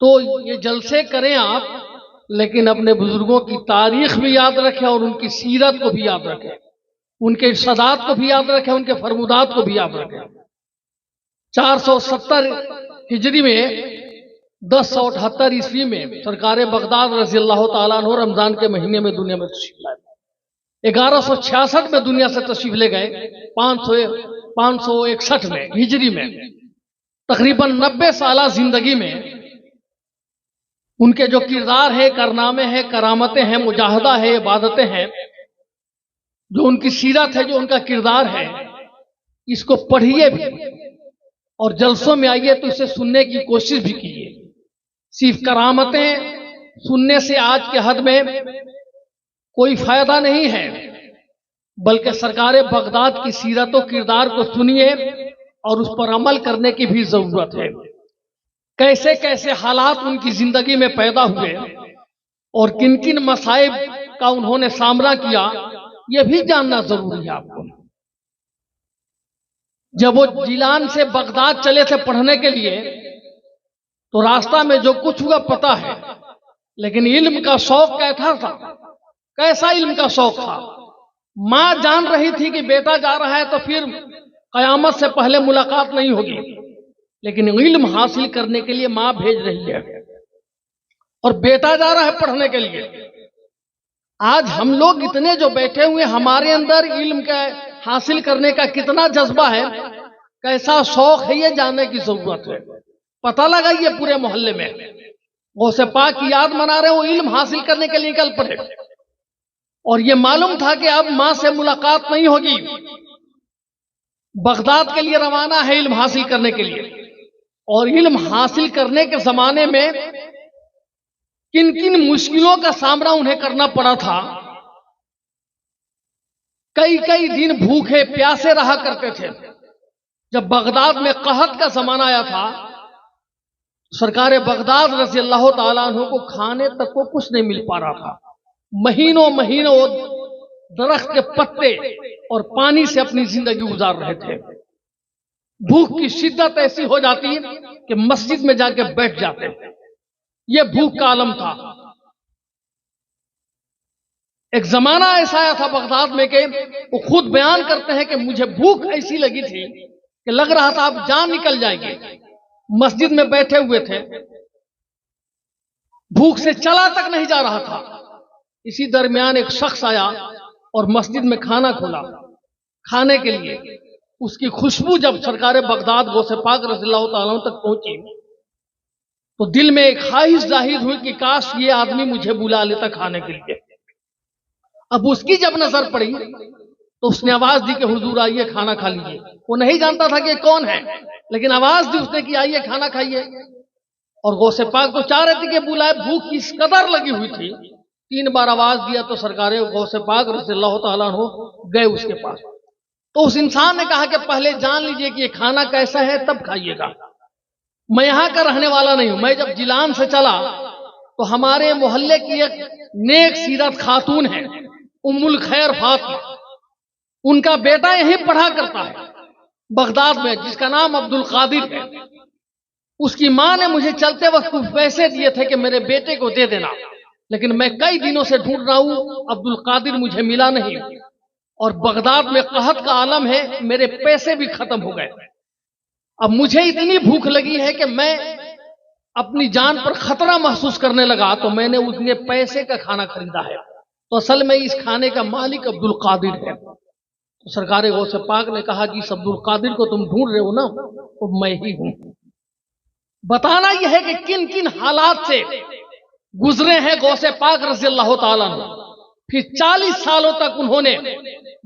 तो ये जलसे करें आप, लेकिन अपने बुजुर्गों की तारीख भी याद रखें और उनकी सीरत को भी याद रखें, उनके इरशादात को भी याद रखें, उनके फरमुदात को भी याद रखें। 470 हिजरी में 1078 ईस्वी में सरकार बगदाद रज़ी अल्लाह ताला अन्हु रमजान के महीने में दुनिया में तशरीफ लाए। 1166 में दुनिया से तशरीफ ले गए, 561 में हिजरी में। तकरीबन 90 साल जिंदगी में उनके जो किरदार है, कारनामे हैं, करामतें हैं, मुजाहदा है, इबादतें हैं, जो उनकी सीरत है, जो उनका किरदार है, इसको पढ़िए भी, और जलसों में आइए तो इसे सुनने की कोशिश भी कीजिए। सिर्फ करामतें सुनने से आज के हद में कोई फायदा नहीं है, बल्कि सरकार बगदाद की सीरत और किरदार को सुनिए और उस पर अमल करने की भी जरूरत है। कैसे कैसे हालात उनकी जिंदगी में पैदा हुए और किन किन मसाइब का उन्होंने सामना किया, यह भी जानना जरूरी है आपको। जब वो जिलान से बगदाद चले थे पढ़ने के लिए, तो रास्ता में जो कुछ हुआ पता है, लेकिन इल्म का शौक कैसा था, कैसा इल्म का शौक था। मां जान रही थी कि बेटा जा रहा है तो फिर कयामत से पहले मुलाकात नहीं होगी, लेकिन इल्म हासिल करने के लिए मां भेज रही है और बेटा जा रहा है पढ़ने के लिए। आज हम लोग इतने जो बैठे हुए, हमारे अंदर इल्म का हासिल करने का कितना जज्बा है, कैसा शौक है, ये जानने की जरूरत है। पता लगाइए पूरे मोहल्ले में गौसे पाक की याद मना रहे, वो इल्म हासिल करने के लिए निकल पड़े और ये मालूम था कि अब मां से मुलाकात नहीं होगी, बगदाद के लिए रवाना है इल्म हासिल करने के लिए। और इल्म हासिल करने के जमाने में किन किन मुश्किलों का सामना उन्हें करना पड़ा था। कई कई दिन भूखे प्यासे रहा करते थे। जब बगदाद में कहत का जमाना आया था, सरकार बगदाद रज़ी अल्लाह ताला अन्हु को खाने तक को कुछ नहीं मिल पा रहा था। महीनों महीनों दरख्त के पत्ते और पानी से अपनी जिंदगी गुजार रहे थे। भूख की शिद्दत ऐसी हो जाती कि मस्जिद में जाके बैठ जाते। यह भूख का आलम था। एक जमाना ऐसा आया था बगदाद में कि वो खुद बयान करते हैं कि मुझे भूख ऐसी लगी थी कि लग रहा था अब जान निकल जाएगी। मस्जिद में बैठे हुए थे, भूख से चला तक नहीं जा रहा था। इसी दरमियान एक शख्स आया और मस्जिद में खाना खोला खाने के लिए। उसकी खुशबू जब सरकार बगदाद गौसे पाक रज़ियल्लाहु ताला अन्हु तक पहुंची, तो दिल में एक ख्वाहिश जाहिर हुई कि काश ये आदमी मुझे बुला लेता खाने के लिए। अब उसकी जब नजर पड़ी तो उसने आवाज दी कि हुजूर आइए खाना खा लीजिए। वो नहीं जानता था कि कौन है, लेकिन आवाज दी उसने कि आइए खाना खाइए। और गौसे पाक तो चाह रहे थे कि बुलाए, भूख इस कदर लगी हुई थी। 3 बार आवाज दिया तो सरकार गौसे पाक रज़ियल्लाहु ताला अन्हु गए उसके पास। तो उस इंसान ने कहा कि पहले जान लीजिए कि ये खाना कैसा है, तब खाइएगा। मैं यहां का रहने वाला नहीं हूं। मैं जब जिलान से चला तो हमारे मोहल्ले की एक नेक सीरत खातून है, उम्मुल खैर फातिमा, उनका बेटा यहीं पढ़ा करता है बगदाद में, जिसका नाम अब्दुल कादिर है। उसकी मां ने मुझे चलते वक्त कुछ पैसे दिए थे कि मेरे बेटे को दे देना, लेकिन मैं कई दिनों से ढूंढ रहा हूं, अब्दुल कादिर मुझे मिला नहीं। और बगदाद में कहत का आलम है, मेरे पैसे भी खत्म हो गए। अब मुझे इतनी भूख लगी है कि मैं अपनी जान पर खतरा महसूस करने लगा, तो मैंने उसके पैसे का खाना खरीदा है। तो असल में इस खाने का मालिक अब्दुल कादिर है। तो सरकार गौसे पाक ने कहा कि इस अब्दुल कादिर को तुम ढूंढ रहे हो ना, तो मैं ही हूं। बताना यह है कि किन किन हालात से गुजरे हैं गौसे पाक रज़ियल्लाहु ताला अन्हु। फिर 40 सालों तक उन्होंने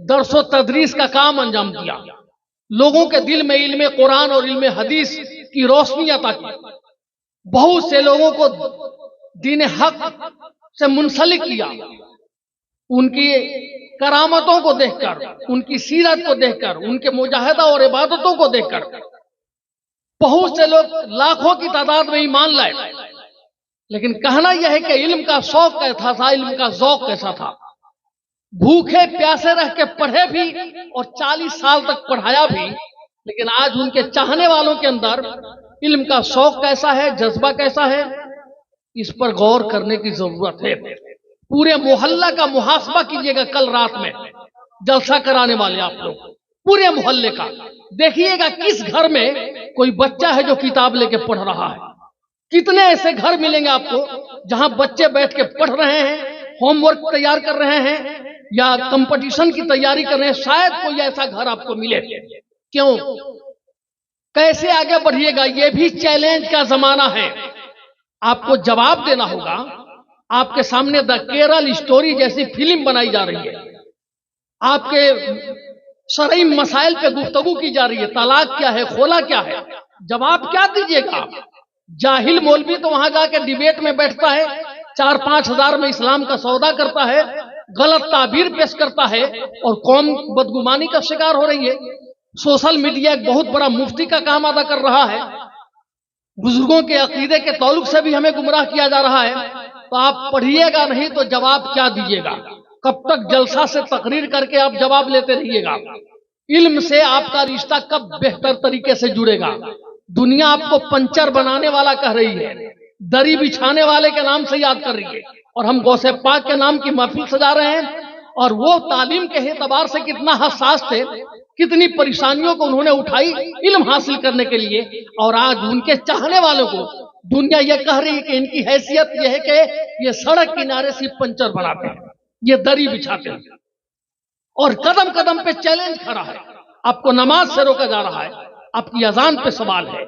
दरसो तदरीस का काम अंजाम दिया। लोगों के दिल में इल्म कुरान और इल्म हदीस की रोशनी अता की। बहुत से लोगों को दीन हक से मुंसलिक किया। उनकी करामतों को देखकर, उनकी सीरत को देखकर, उनके मुजाहिदा और इबादतों को देखकर बहुत से लोग लाखों की तादाद में ईमान लाए। लेकिन कहना यह है कि इल्म का शौक कैसा था, इल्म का ज़ौक़ कैसा था। भूखे प्यासे रह के पढ़े भी और 40 साल तक पढ़ाया भी। लेकिन आज उनके चाहने वालों के अंदर इल्म का शौक कैसा है, जज्बा कैसा है, इस पर गौर करने की जरूरत है। पूरे मोहल्ला का मुहासबा कीजिएगा। कल रात में जलसा कराने वाले आप लोग पूरे मोहल्ले का देखिएगा, किस घर में कोई बच्चा है जो किताब लेके पढ़ रहा है। कितने ऐसे घर मिलेंगे आपको जहां बच्चे बैठ के पढ़ रहे हैं, होमवर्क तैयार कर रहे हैं या कंपटीशन की तैयारी कर रहे हैं। शायद कोई ऐसा घर आपको मिले। क्यों, कैसे आगे बढ़िएगा, यह भी चैलेंज का जमाना है। आपको जवाब देना होगा। आपके सामने द केरल स्टोरी जैसी फिल्म बनाई जा रही है। आपके शरई मसाइल पे गुफ्तगू की जा रही है, तलाक क्या है, खोला क्या है, जवाब क्या दीजिएगा? जाहिल मौलवी तो वहां जाके डिबेट में बैठता है, 4-5 हजार में इस्लाम का सौदा करता है, गलत ताबीर पेश करता है और कौम बदगुमानी का शिकार हो रही है। सोशल मीडिया एक बहुत बड़ा मुफ्ती का काम अदा कर रहा है, बुजुर्गों के अकीदे के ताल्लुक से भी हमें गुमराह किया जा रहा है। तो आप पढ़िएगा नहीं तो जवाब क्या दीजिएगा? कब तक जलसा से तकरीर करके आप जवाब लेते रहिएगा? इल्म से आपका रिश्ता कब बेहतर तरीके से जुड़ेगा? दुनिया आपको पंचर बनाने वाला कह रही है, दरी बिछाने वाले के नाम से याद कर रही है, और हम गौसे पाक के नाम की महफिल सजा रहे हैं। और वो तालीम के एतबार से कितना हसास थे, कितनी परेशानियों को उन्होंने उठाई इल्म हासिल करने के लिए, और आज उनके चाहने वालों को दुनिया ये कह रही है कि इनकी हैसियत यह है कि ये सड़क किनारे सिर्फ पंचर बनाते हैं, ये दरी बिछाते हैं, और कदम कदम पे चैलेंज खड़ा है। आपको नमाज से रोका जा रहा है, आपकी अजान पे सवाल है।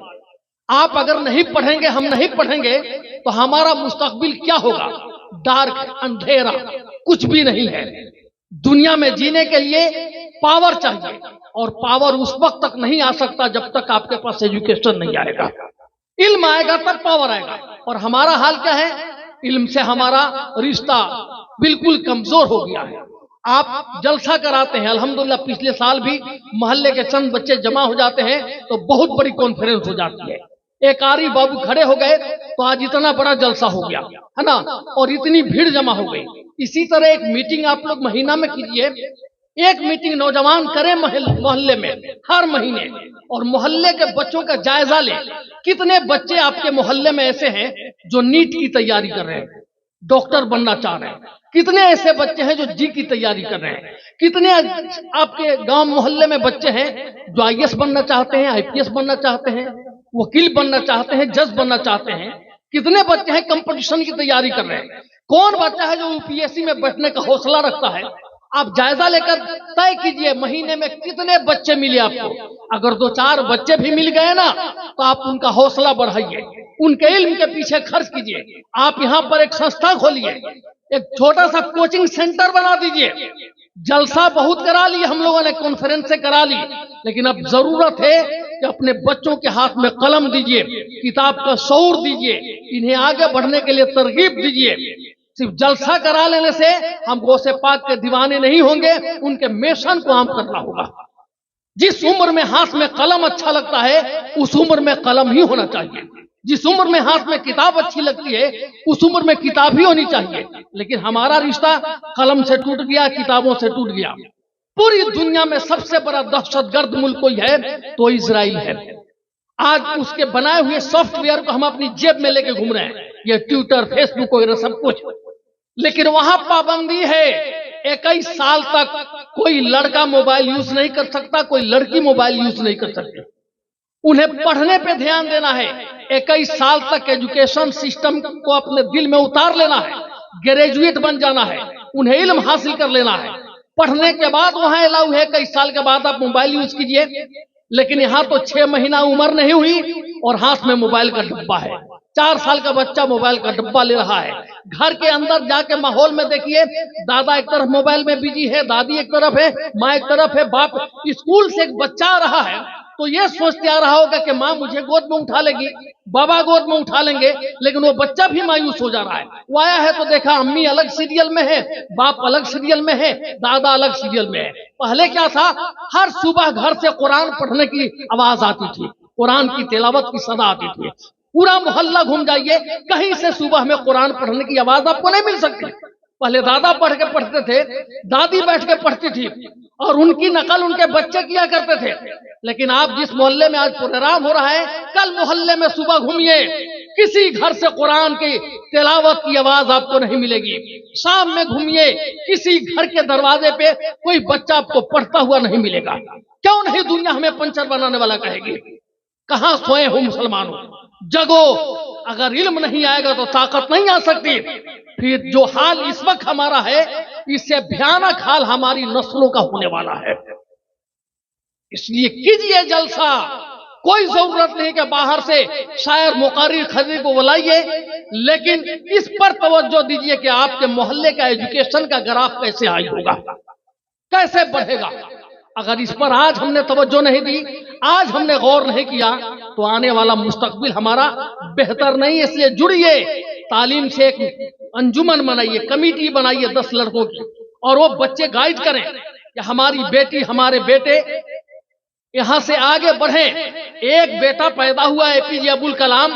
आप अगर नहीं पढ़ेंगे, हम नहीं पढ़ेंगे, तो हमारा मुस्तकबिल क्या होगा? डार्क, अंधेरा, कुछ भी नहीं है। दुनिया में जीने के लिए पावर चाहिए, और पावर उस वक्त तक नहीं आ सकता जब तक आपके पास एजुकेशन नहीं आएगा। इल्म आएगा तब पावर आएगा। और हमारा हाल क्या है? इल्म से हमारा रिश्ता बिल्कुल कमजोर हो गया है। आप जलसा कराते हैं, अल्हम्दुलिल्लाह पिछले साल भी मोहल्ले के चंद बच्चे जमा हो जाते हैं तो बहुत बड़ी कॉन्फ्रेंस हो जाती है। एक आरी बाबू खड़े हो गए तो आज इतना बड़ा जलसा हो गया है ना, और इतनी भीड़ जमा हो गई। इसी तरह एक मीटिंग आप लोग महीना में कीजिए, एक मीटिंग नौजवान करें मोहल्ले में हर महीने, और मोहल्ले के बच्चों का जायजा लें। कितने बच्चे आपके मोहल्ले में ऐसे हैं जो नीट की तैयारी कर रहे हैं, डॉक्टर बनना चाह रहे हैं? कितने ऐसे बच्चे हैं जो जी की तैयारी कर रहे हैं? कितने आपके गांव मोहल्ले में बच्चे हैं जो IAS बनना चाहते हैं, IPS बनना चाहते हैं, वकील बनना चाहते हैं, जज बनना चाहते हैं? कितने बच्चे हैं कंपटीशन की तैयारी कर रहे हैं? कौन बच्चा है जो UPSC में बैठने का हौसला रखता है? आप जायजा लेकर तय कीजिए महीने में कितने बच्चे मिले आपको। अगर 2-4 बच्चे भी मिल गए ना तो आप उनका हौसला बढ़ाइए, उनके इल्म के पीछे खर्च कीजिए। आप यहाँ पर एक संस्था खोलिए, एक छोटा सा कोचिंग सेंटर बना दीजिए। जलसा बहुत करा लिए हम लोगों ने, कॉन्फ्रेंस से करा ली, लेकिन अब जरूरत है कि अपने बच्चों के हाथ में कलम दीजिए, किताब का शऊर दीजिए, इन्हें आगे बढ़ने के लिए तरगीब दीजिए। सिर्फ जलसा करा लेने से हम गौसे पाक के दीवाने नहीं होंगे, उनके मिशन को आम करना होगा। जिस उम्र में हाथ में कलम अच्छा लगता है उस उम्र में कलम ही होना चाहिए। जिस उम्र में हाथ में किताब अच्छी लगती है उस उम्र में किताब ही होनी चाहिए। लेकिन हमारा रिश्ता कलम से टूट गया, किताबों से टूट गया। पूरी दुनिया में सबसे बड़ा दहशतगर्द मुल्क कोई है तो इजराइल है। आज उसके बनाए हुए सॉफ्टवेयर को हम अपनी जेब में लेके घूम रहे हैं, ये ट्विटर, फेसबुक वगैरह सब कुछ। लेकिन वहां पाबंदी है, 21 साल तक कोई लड़का मोबाइल यूज नहीं कर सकता, कोई लड़की मोबाइल यूज नहीं कर सकती। उन्हें पढ़ने पे ध्यान देना है। 21 साल तक एजुकेशन सिस्टम को अपने दिल में उतार लेना है, ग्रेजुएट बन जाना है, उन्हें इल्म हासिल कर लेना है। पढ़ने के बाद वहां अलाउ है 21 साल के बाद आप मोबाइल यूज कीजिए। लेकिन यहाँ तो 6 महीना उम्र नहीं हुई और हाथ में मोबाइल का डब्बा है। 4 साल का बच्चा मोबाइल का डब्बा ले रहा है। घर के अंदर जाके माहौल में देखिए, दादा एक तरफ मोबाइल में बिजी है, दादी एक तरफ है, माँ एक तरफ है, बाप। स्कूल से एक बच्चा आ रहा है तो ये सोचते आ रहा होगा कि माँ मुझे गोद में उठा लेगी, बाबा गोद में उठा लेंगे, लेकिन वो बच्चा भी मायूस हो जा रहा है। वो आया है तो देखा अम्मी अलग सीरियल में है, बाप अलग सीरियल में है, दादा अलग सीरियल में है। पहले क्या था, हर सुबह घर से कुरान पढ़ने की आवाज आती थी, कुरान की तिलावत की सदा आती थी। पूरा मोहल्ला घूम जाइए, कहीं से सुबह में कुरान पढ़ने की आवाज आपको नहीं मिल सकती। पहले दादा पढ़ के पढ़ते थे, दादी बैठ के पढ़ती थी और उनकी नकल उनके बच्चे किया करते थे। लेकिन आप जिस मोहल्ले में आज प्रोग्राम हो रहा है, कल मोहल्ले में सुबह घूमिए, किसी घर से कुरान की तिलावत की आवाज आपको नहीं मिलेगी। शाम में घूमिए, किसी घर के दरवाजे पे कोई बच्चा आपको पढ़ता हुआ नहीं मिलेगा। क्यों नहीं दुनिया हमें पंचर बनाने वाला कहेगी? कहां सोए हो मुसलमानों, जगो। अगर इल्म नहीं आएगा तो ताकत नहीं आ सकती। फिर जो हाल इस वक्त हमारा है, इससे भयानक हाल हमारी नस्लों का होने वाला है। इसलिए कीजिए जलसा, कोई जरूरत नहीं कि बाहर से शायर मुकारिर खरीद को बुलाइए, लेकिन इस पर तवज्जो दीजिए कि आपके मोहल्ले का एजुकेशन का ग्राफ कैसे हाई होगा, कैसे बढ़ेगा। अगर इस पर आज हमने तवज्जो नहीं दी, आज हमने गौर नहीं किया, तो आने वाला मुस्तकबिल हमारा बेहतर नहीं है। इसलिए जुड़िए, तालीम से एक अंजुमन बनाइए, कमेटी बनाइए 10 लड़कों की, और वो बच्चे गाइड करें कि हमारी बेटी हमारे बेटे यहां से आगे बढ़े। एक बेटा पैदा हुआ एपीजे अब्दुल कलाम,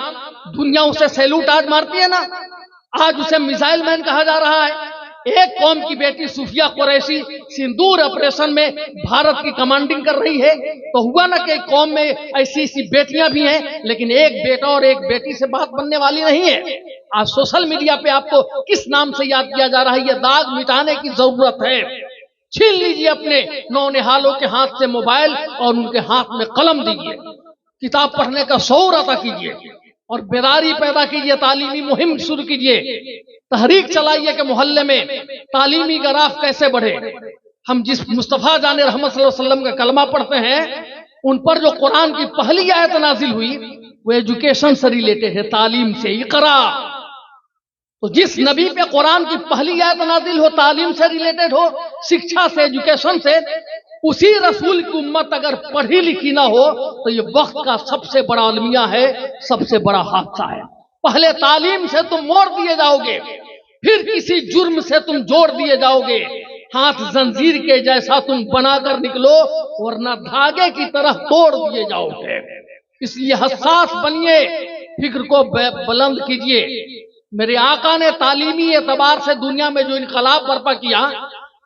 दुनिया उसे सैल्यूट आज मारती है ना, आज उसे मिसाइल मैन कहा जा रहा है। एक कौम की बेटी सूफिया कुरैशी सिंदूर ऑपरेशन में भारत की कमांडिंग कर रही है, तो हुआ ना कि कौम में ऐसी ऐसी बेटियां भी हैं, लेकिन एक बेटा और एक बेटी से बात बनने वाली नहीं है। आज सोशल मीडिया पे आपको किस नाम से याद किया जा रहा है, ये दाग मिटाने की जरूरत है। छीन लीजिए अपने नौनिहालों के हाथ से मोबाइल और उनके हाथ में कलम दीजिए, किताब पढ़ने का शौर अता कीजिए और बेदारी पैदा कीजिए, तालीमी मुहिम शुरू कीजिए, तहरीक चलाइए कि मोहल्ले में तालीमी ग्राफ कैसे बढ़े। हम जिस मुस्तफा जाने रहमत सल्लल्लाहु अलैहि वसल्लम का कलमा पढ़ते हैं, उन पर जो कुरान की पहली आयत नाजिल हुई वो एजुकेशन से रिलेटेड है, तालीम से, इकरा। तो जिस नबी पे कुरान की पहली आयत नाजिल हो, तालीम से रिलेटेड हो, शिक्षा से, एजुकेशन से, उसी रसूल की उम्मत अगर पढ़ी लिखी ना हो तो ये वक्त का सबसे बड़ा अलमिया है, सबसे बड़ा हादसा है। पहले तालीम से तुम मोड़ दिए जाओगे, फिर किसी जुर्म से तुम जोड़ दिए जाओगे। हाथ जंजीर के जैसा तुम बनाकर निकलो, वरना धागे की तरह तोड़ दिए जाओगे। इसलिए हसास बनिए, फिक्र को बुलंद कीजिए। मेरे आका ने तालीमी एतबार से दुनिया में जो इनकलाब बर्पा किया,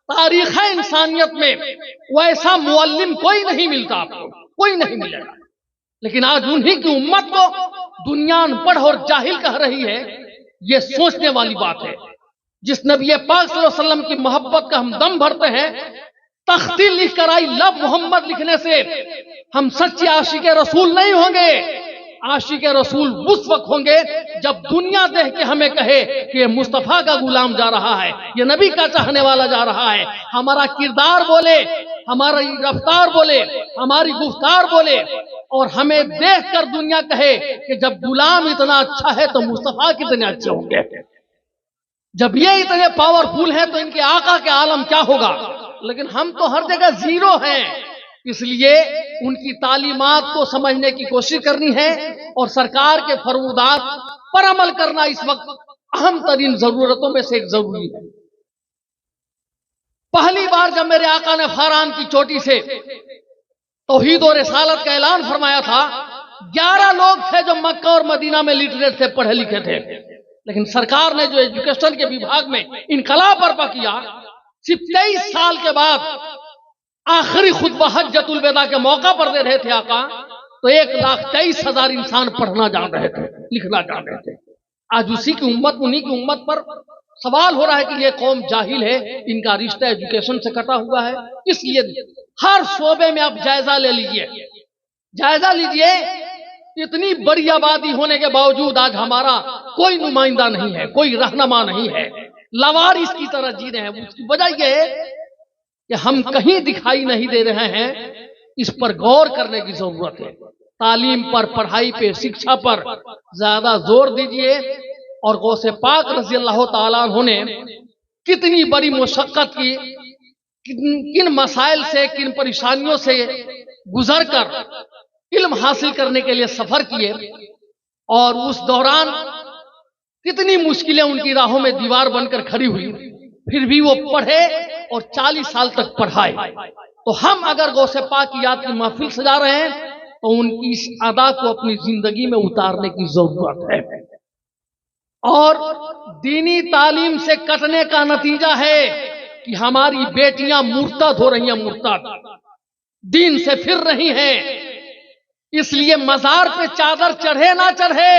तारीख इंसानियत में वैसा मुअल्लिम कोई नहीं मिलता, आपको कोई नहीं मिलेगा। लेकिन आज उन्हीं की उम्मत को दुनिया अनपढ़ और जाहिल कह रही है, ये सोचने वाली बात है। जिस नबी पाक सल्लल्लाहु अलैहि वसल्लम की मोहब्बत का हम दम भरते हैं, तख्ती लिख कर आई लव मोहम्मद लिखने से हम सच्चे आशिक रसूल नहीं होंगे। आशिक रसूल उस वक्त होंगे जब दुनिया देख के हमें कहे कि ये मुस्तफा का गुलाम जा रहा है, ये नबी का चाहने वाला जा रहा है। हमारा किरदार बोले, हमारी रफ्तार बोले, हमारी गुफ्तार बोले, और हमें देख कर दुनिया कहे कि जब गुलाम इतना अच्छा है तो मुस्तफा कितने अच्छे होंगे। जब ये इतने पावरफुल हैं तो इनके आका के आलम क्या होगा। लेकिन हम तो हर जगह जीरो हैं। इसलिए उनकी तालीमात को समझने की कोशिश करनी है और सरकार के फरमानात पर अमल करना इस वक्त अहम तरीन जरूरतों में से एक जरूरी है। पहली बार जब मेरे आका ने फारान की चोटी से तौहीद और रिसालत का ऐलान फरमाया था, 11 लोग थे जो मक्का और मदीना में लिटरेट थे, पढ़े लिखे थे। लेकिन सरकार ने जो एजुकेशन के विभाग में इनकलाब बर्पा किया, सिर्फ 23 साल के बाद आखिरी खुतबा हज्जतुल विदा के मौका पर दे रहे थे आका, तो 1,23,000 इंसान पढ़ना जान रहे थे, लिखना जान रहे थे। आज उसी की उम्मत, उन्हीं की उम्मत पर सवाल हो रहा है कि ये कौम जाहिल है, इनका रिश्ता एजुकेशन से कटा हुआ है। इसलिए हर शोबे में आप जायजा ले लीजिए, जायजा लीजिए। इतनी बड़ी आबादी होने के बावजूद आज हमारा कोई नुमाइंदा नहीं है, कोई रहनुमा नहीं है, लवारिस की तरह जी रहे हैं। उसकी वजह यह है कि हम कहीं दिखाई नहीं दे रहे हैं। इस पर गौर करने की जरूरत है। तालीम पर, पढ़ाई पे, शिक्षा पर ज्यादा जोर दीजिए। और गौसे पाक रज़ी अल्लाह ताला अन्हु ने कितनी बड़ी मुशक्कत की, किन मसाइल से, किन परेशानियों से गुजर कर इल्म हासिल करने के लिए सफर किए, और उस दौरान कितनी मुश्किलें उनकी राहों में दीवार बनकर खड़ी हुई, फिर भी वो पढ़े और 40 साल तक पढ़ाए। तो हम अगर गौसे पाक की याद की महफिल सजा रहे हैं तो उनकी इस अदा को अपनी जिंदगी में उतारने की जरूरत है। और दीनी तालीम से कटने का नतीजा है कि हमारी बेटियां मुर्तद हो रही हैं, मुर्तद दीन से फिर रही हैं। इसलिए मजार पे चादर चढ़े ना चढ़े,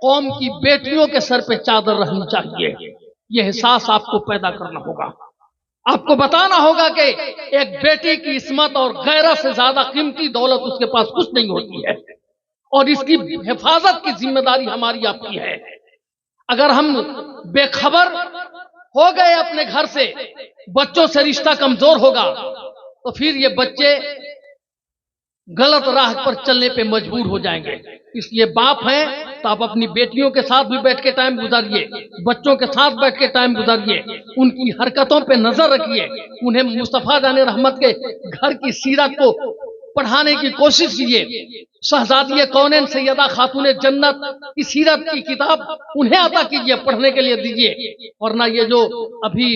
कौम की बेटियों के सर पे चादर रहनी चाहिए। यह एहसास आपको पैदा करना होगा। आपको बताना होगा कि एक बेटी की इस्मत और गैरत से ज्यादा कीमती दौलत उसके पास कुछ नहीं होती है, और इसकी हिफाजत की जिम्मेदारी हमारी आपकी है। अगर हम बेखबर हो गए अपने घर से, बच्चों से रिश्ता कमजोर होगा, तो फिर ये बच्चे गलत राह पर चलने पे मजबूर हो जाएंगे। इसलिए बाप हैं तो आप अपनी बेटियों के साथ भी बैठ के टाइम गुजारिए, बच्चों के साथ बैठ के टाइम गुजारिए, उनकी हरकतों पे नजर रखिए, उन्हें मुस्तफा जाने रहमत के घर की सीरत को पढ़ाने की कोशिश कीजिए। शहजादी कौनैन सैयदा खातून जन्नत की सीरत की किताब उन्हें अता कीजिए, पढ़ने के लिए दीजिए। वरना ये जो अभी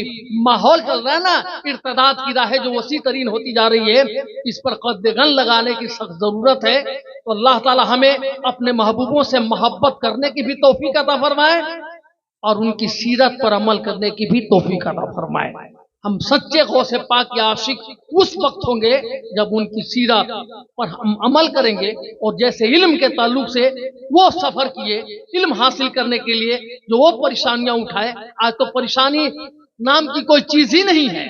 माहौल चल रहा है ना, इर्तदाद की राहें जो वसी तरीन होती जा रही है, इस पर कद्दगन लगाने की सख्त जरूरत है। तो अल्लाह ताला हमें अपने महबूबों से मोहब्बत करने की भी तौफीक अता फरमाए और उनकी सीरत पर अमल करने की भी तौफीक अता फरमाए। हम सच्चे गौसे पाक के आशिक उस वक्त होंगे जब उनकी सीरत पर हम अमल करेंगे और जैसे इल्म के ताल्लुक से वो सफर किए, इल्म हासिल करने के लिए जो वो परेशानियां उठाए। आज तो परेशानी नाम की कोई चीज ही नहीं है,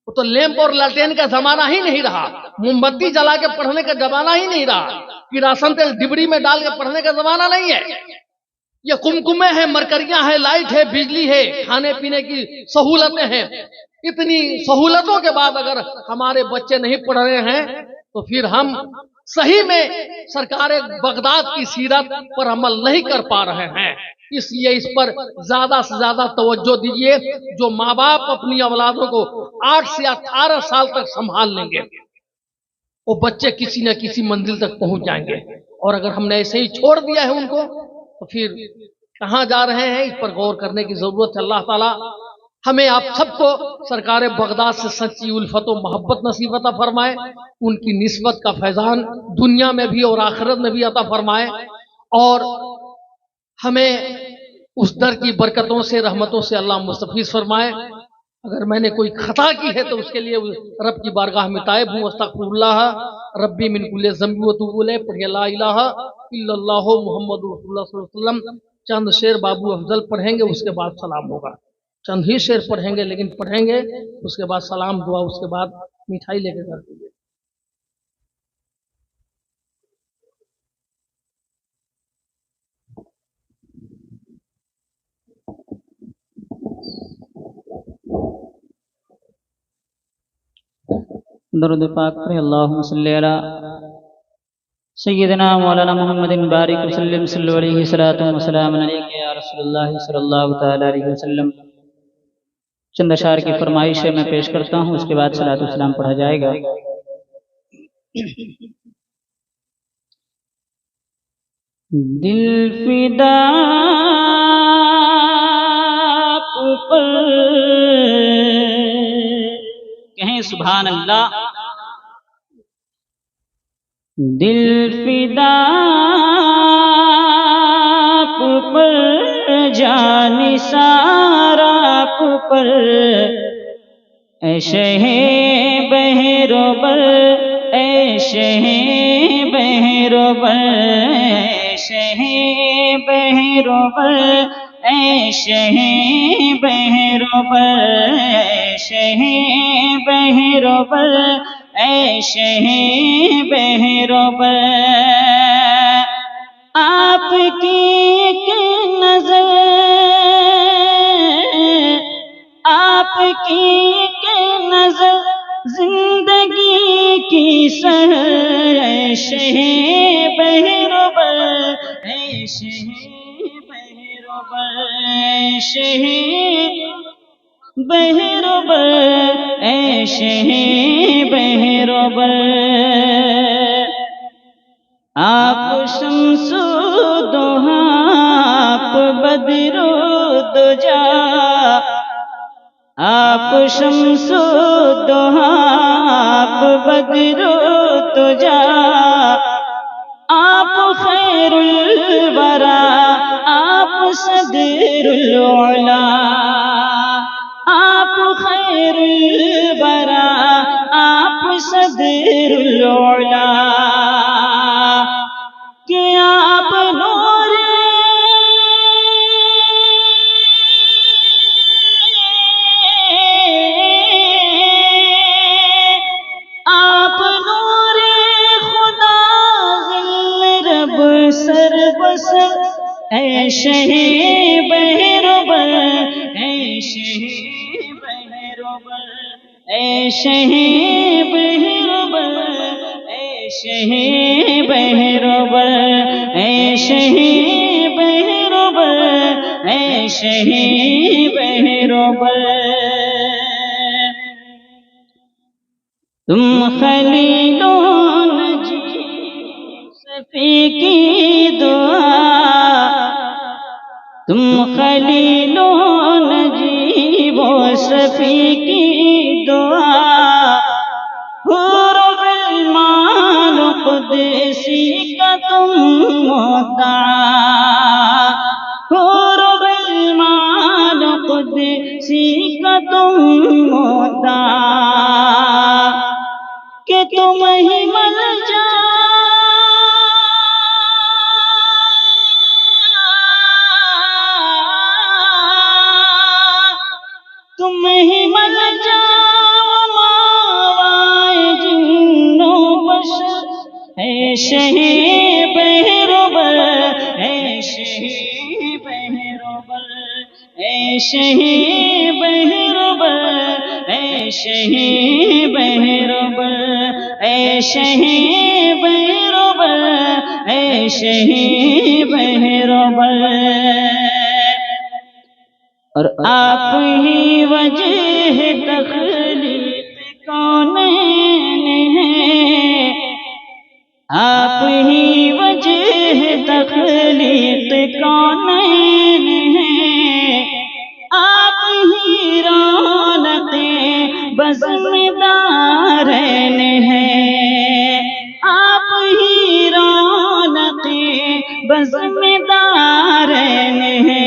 वो तो लैंप और लालटेन का जमाना ही नहीं रहा, मोमबत्ती जला के पढ़ने का जमाना ही नहीं रहा, किरासन तेल डिबड़ी में डाल के पढ़ने का जमाना नहीं है। ये कुमकुमे है, मरकरियां है, लाइट है, बिजली है, खाने पीने की सहूलतें हैं। इतनी सहूलतों के बाद अगर हमारे बच्चे नहीं पढ़ रहे हैं तो फिर हम सही में सरकार बगदाद की सीरत पर अमल नहीं कर पा रहे हैं। इसलिए इस पर ज्यादा से ज्यादा तवज्जो दीजिए। जो माँ बाप अपनी औलादों को 8 से 18 साल तक संभाल लेंगे वो बच्चे किसी न किसी मंजिल तक पहुंच जाएंगे, और अगर हमने ऐसे ही छोड़ दिया है उनको तो फिर कहां जा रहे हैं, इस पर गौर करने की जरूरत है। अल्लाह ताला हमें आप सबको सरकार बगदाद से सच्ची उल्फत और मोहब्बत नसीब अता फरमाए, उनकी निस्बत का फैजान दुनिया में भी और आखिरत में भी अता फरमाए, और हमें उस दर की बरकतों से रहमतों से अल्लाह मुस्तफीज फरमाए। अगर मैंने कोई खता की है तो उसके लिए रब की बारगाह में ताइब हूँ। अस्तगफिरुल्लाह रब्बी मिन कुल्ली ज़ंबी व तूबू इलैह। पढ़िए ला इलाहा इल्लल्लाहु मुहम्मदुर रसूलुल्लाह सल्लल्लाहु अलैहि वसल्लम। चंद शेर बाबू अफजल पढ़ेंगे, उसके बाद सलाम होगा। चंद ही शेर पढ़ेंगे, लेकिन पढ़ेंगे, उसके बाद सलाम दुआ, उसके बाद मिठाई लेके कर दीजिए। दरूद पाक पढ़े। अल्लाहुम्मा सल्ली अला सय्यिदना मौलाना मुहम्मदिन बारिक वसल्लम सल्लल्लाहु अलैहि सलातु व सलाम अलैका या रसूलुल्लाह सल्लल्लाहु तआला अलैहि वसल्लम। चंद अशार की फरमाइश है, मैं पेश करता हूँ, उसके बाद सलातु सलाम पढ़ा जाएगा। दिल फिदा पर कहें सुभान अल्लाह। दिल फिदा पर जान सारा पर ऐशे बहरोबर, ऐशे बहरोबर, ऐशे बहरोबर, ऐशे बहरोबर, ऐशे बहरोबर, ऐशे बहरोबर। आपकी एक नजर, आपकी एक नजर जिंदगी की सहर, ऐशे बहरोबर, ऐशे बहरोबर, ऐशे बहरोबर, ऐशे बहरोबर। आप शम्सो दोहा, आप बदरो दुजा, आप शम्सो दोहा, आप बदरो दुजा, आप खैरुल वरा, आप सदरुल उला, आप खैरुल वरा, आप सदरुल उला। कि आप नूर, आप नूर खुदा ज़िल रब सर बसर, ऐशे बहरोबर, ऐशे बहरोबर, ऐशे बहरोबर, ऐशे शहे बहरोबर, ऐ शहे बहरोबर, ऐ शहे बहरोबर। तुम खलीलो नजी सफी की दुआ, तुम खलीलो नजीबो सफी की दुआ, हुरुल कुदसी का तुम मुद्दा, हुरुल कुदसी का तुम मुद्दा, कि तुम ही मल जा तुम ही मल जाओ मावाए जिन्नो बशर, ऐ शहे बहरोबर, ऐ शहे बहरोबर, ऐ शहे बहरोबर, ऐ शहे बहरोबर, ऐ शहे बहरोबर, ऐ शहे बहरोबर। और आप ही वजह तखलीक कौनैन है, आप ही वजह तखलीक कौनैन है, आप ही रौनक़े बज़्म-ए-दारैन है, आप ही रौनक़े बज़्म-ए-दारैन है,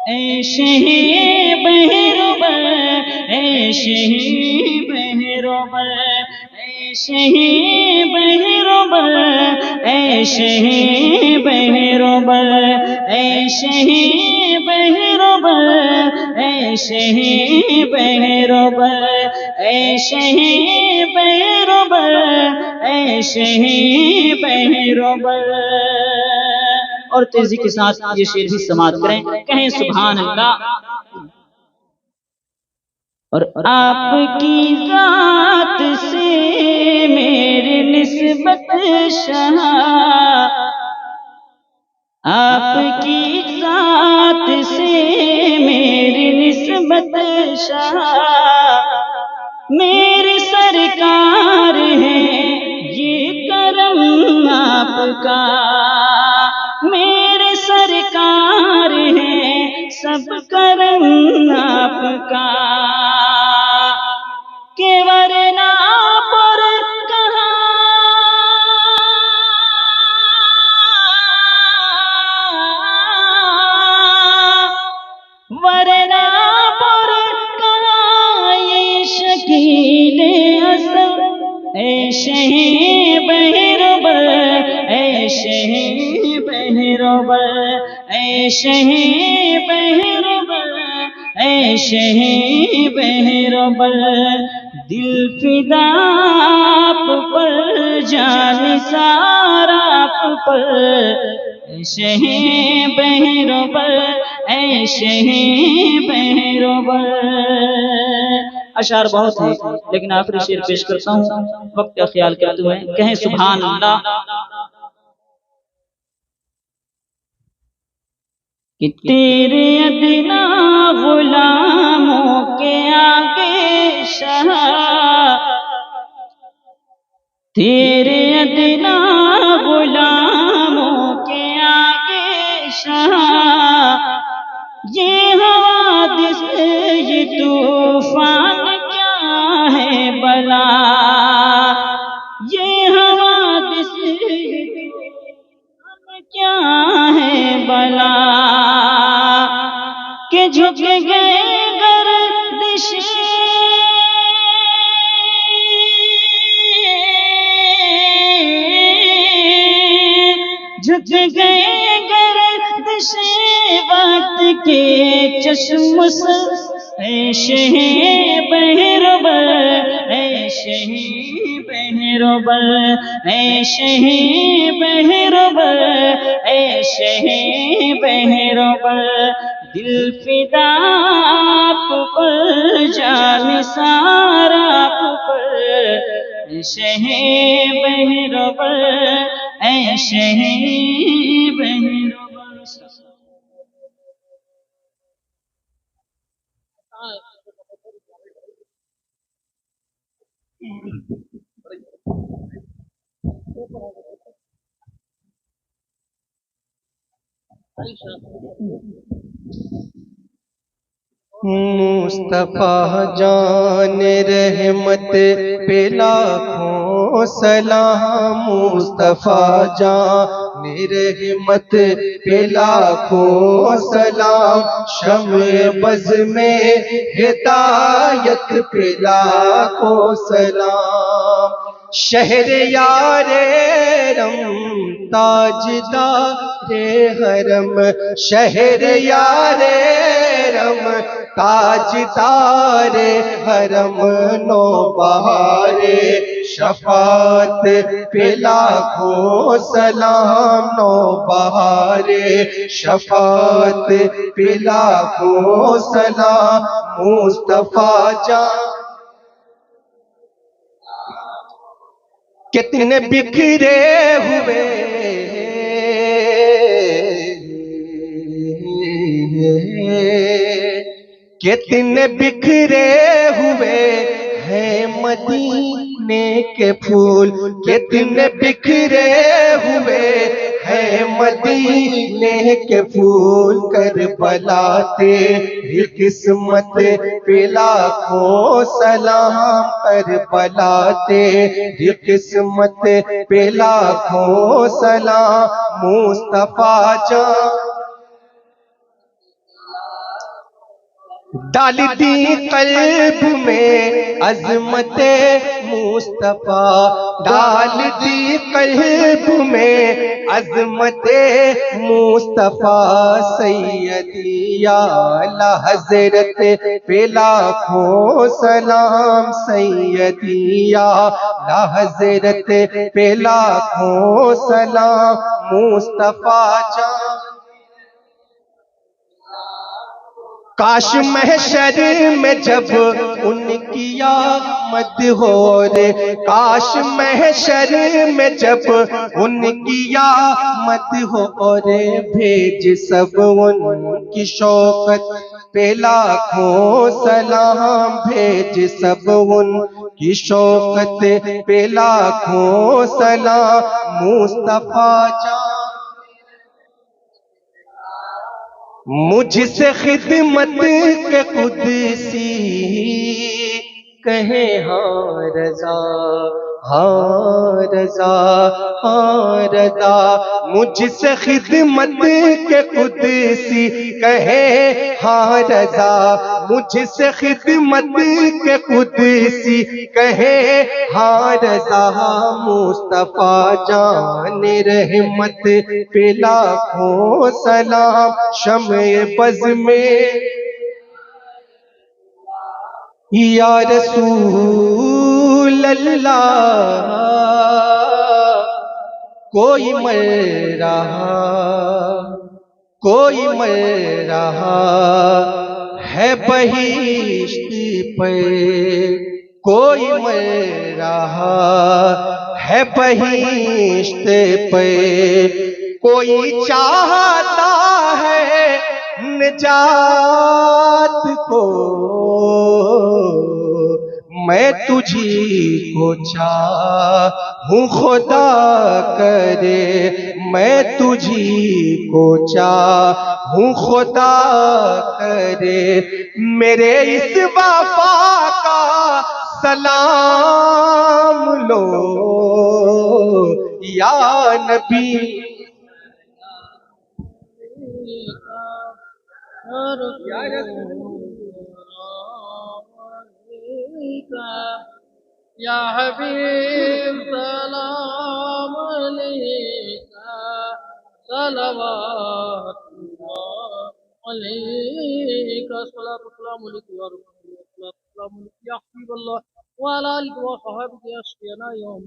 ऐ शहे बहरोबर, ऐ शहे बहरोबर, ऐ शहे बहरोबर, ऐ शहे बहरोबर, ऐ शहे बहरोबर, ऐ शहे बहरोबर, ऐ शहे बहरोबर, ऐ शहे बहरोबर। और तेजी के साथ ये शेर भी समाप्त करें, कहें सुभान अल्लाह। और आपकी जात से मेरी निस्बत शाह, आपकी जात से मेरी निस्बत शाह, मेरी सरकार है ये करम आपका, मेरे सरकार है सब करम आपका, के वरना पर कहाँ वरना पर कहाँ ये शकीले असर, ऐ शहे बहरोबर, ऐ शहे बहरोबर, ऐ शहे बहरोबर, ऐ शहे बहरोबर। दिल फिदा आप पर, जान सारा आप पर, ऐ शहे बहरोबर, ऐ शहे बहरोबर। अशार बहुत है लेकिन आखिरी शेर पेश करता हूँ, वक्त का ख्याल करते हुए, कहें सुभान अल्लाह। कि तेरे अदना गुलामों के आगे शाह, तेरे अदना गुलामों के आगे शाह, ये हवादिस ये तूफान क्या है भला, ये हवादिस ये तूफान क्या है भला, के झुक गए गर्दिश झुक गए गर्दिश वक्त के चश्म से, ऐ शहे बहरोबर, ऐ शही बहरोबर, ऐ शही बहरोबर, ऐ शही बहरोबर, दिल फिदा आप पर, जान सारा आप पर, शही बहरोबर, ऐ शही बहरोबर। मुस्तफा जान रहमत पे लाखों सलाम, मुस्तफा जान रहमत पे लाखों सलाम, शम्ए बज़ में हिदायत पे लाखों सलाम। शहर यारे रम ताजदारे हरम, शहर यारे रम ताजदारे हरम, नो बहारे शफात पे लाखों सलाम, नो बहारे शफात पे लाखों सलाम, मुस्तफा जान। कितने बिखरे हुए कितने बिखरे हुए हैं मदीने के फूल, कितने बिखरे हुए हैं मदीने के फूल, करबला तेरी किस्मत पे लाखों सलाम, करबला तेरी किस्मत पे लाखों सलाम, मुस्तफा जान। डाल दी कल्ब में अज़मते मुस्तफा, डाल दी कल्ब में अज़मते मुस्तफा, सैयदी आला हज़रत पे लाखों सलाम, सैयदी आला हज़रत पे लाखों सलाम, मुस्तफा जान। काश महशर में जब उनकी आमद हो रे, काश महशर में जब उनकी आमद हो रे, भेज सब उनकी शौकत पे लाखों सलाम, भेज सब उनकी शौकत पे लाखों सलाम, मुस्तफा जान। मुझसे खिदमत के कुदसी कहे हाँ रज़ा, हाँ रज़ा, हाँ रज़ा, मुझसे खिदमत के कुदसी कहे हाँ रज़ा, मुझसे खिदमत के कुदसी कहे हाँ रज़ा, मुस्तफा जान रहमत पे लाखों सलाम, शम्ए बज़ में या रसूल अल्लाह, कोई मर रहा, कोई मर रहा है बहिश्त पे, कोई मर रहा है बहिश्त पे, कोई चाहता है निजात को, मैं तुझी को चाहूं खुदा करे, मैं तुझी को चाहूं खुदा करे, मेरे इस वफा का सलाम लो या नबी। या हबीब सलाम अलैका, सलवातुल्लाह अलैका, सलातुल्लाह अलैका या रसूलल्लाह, सलातुल्लाह अलैका या हबीबल्लाह, वाला आलिहि व सहबिहि अशकिना यौम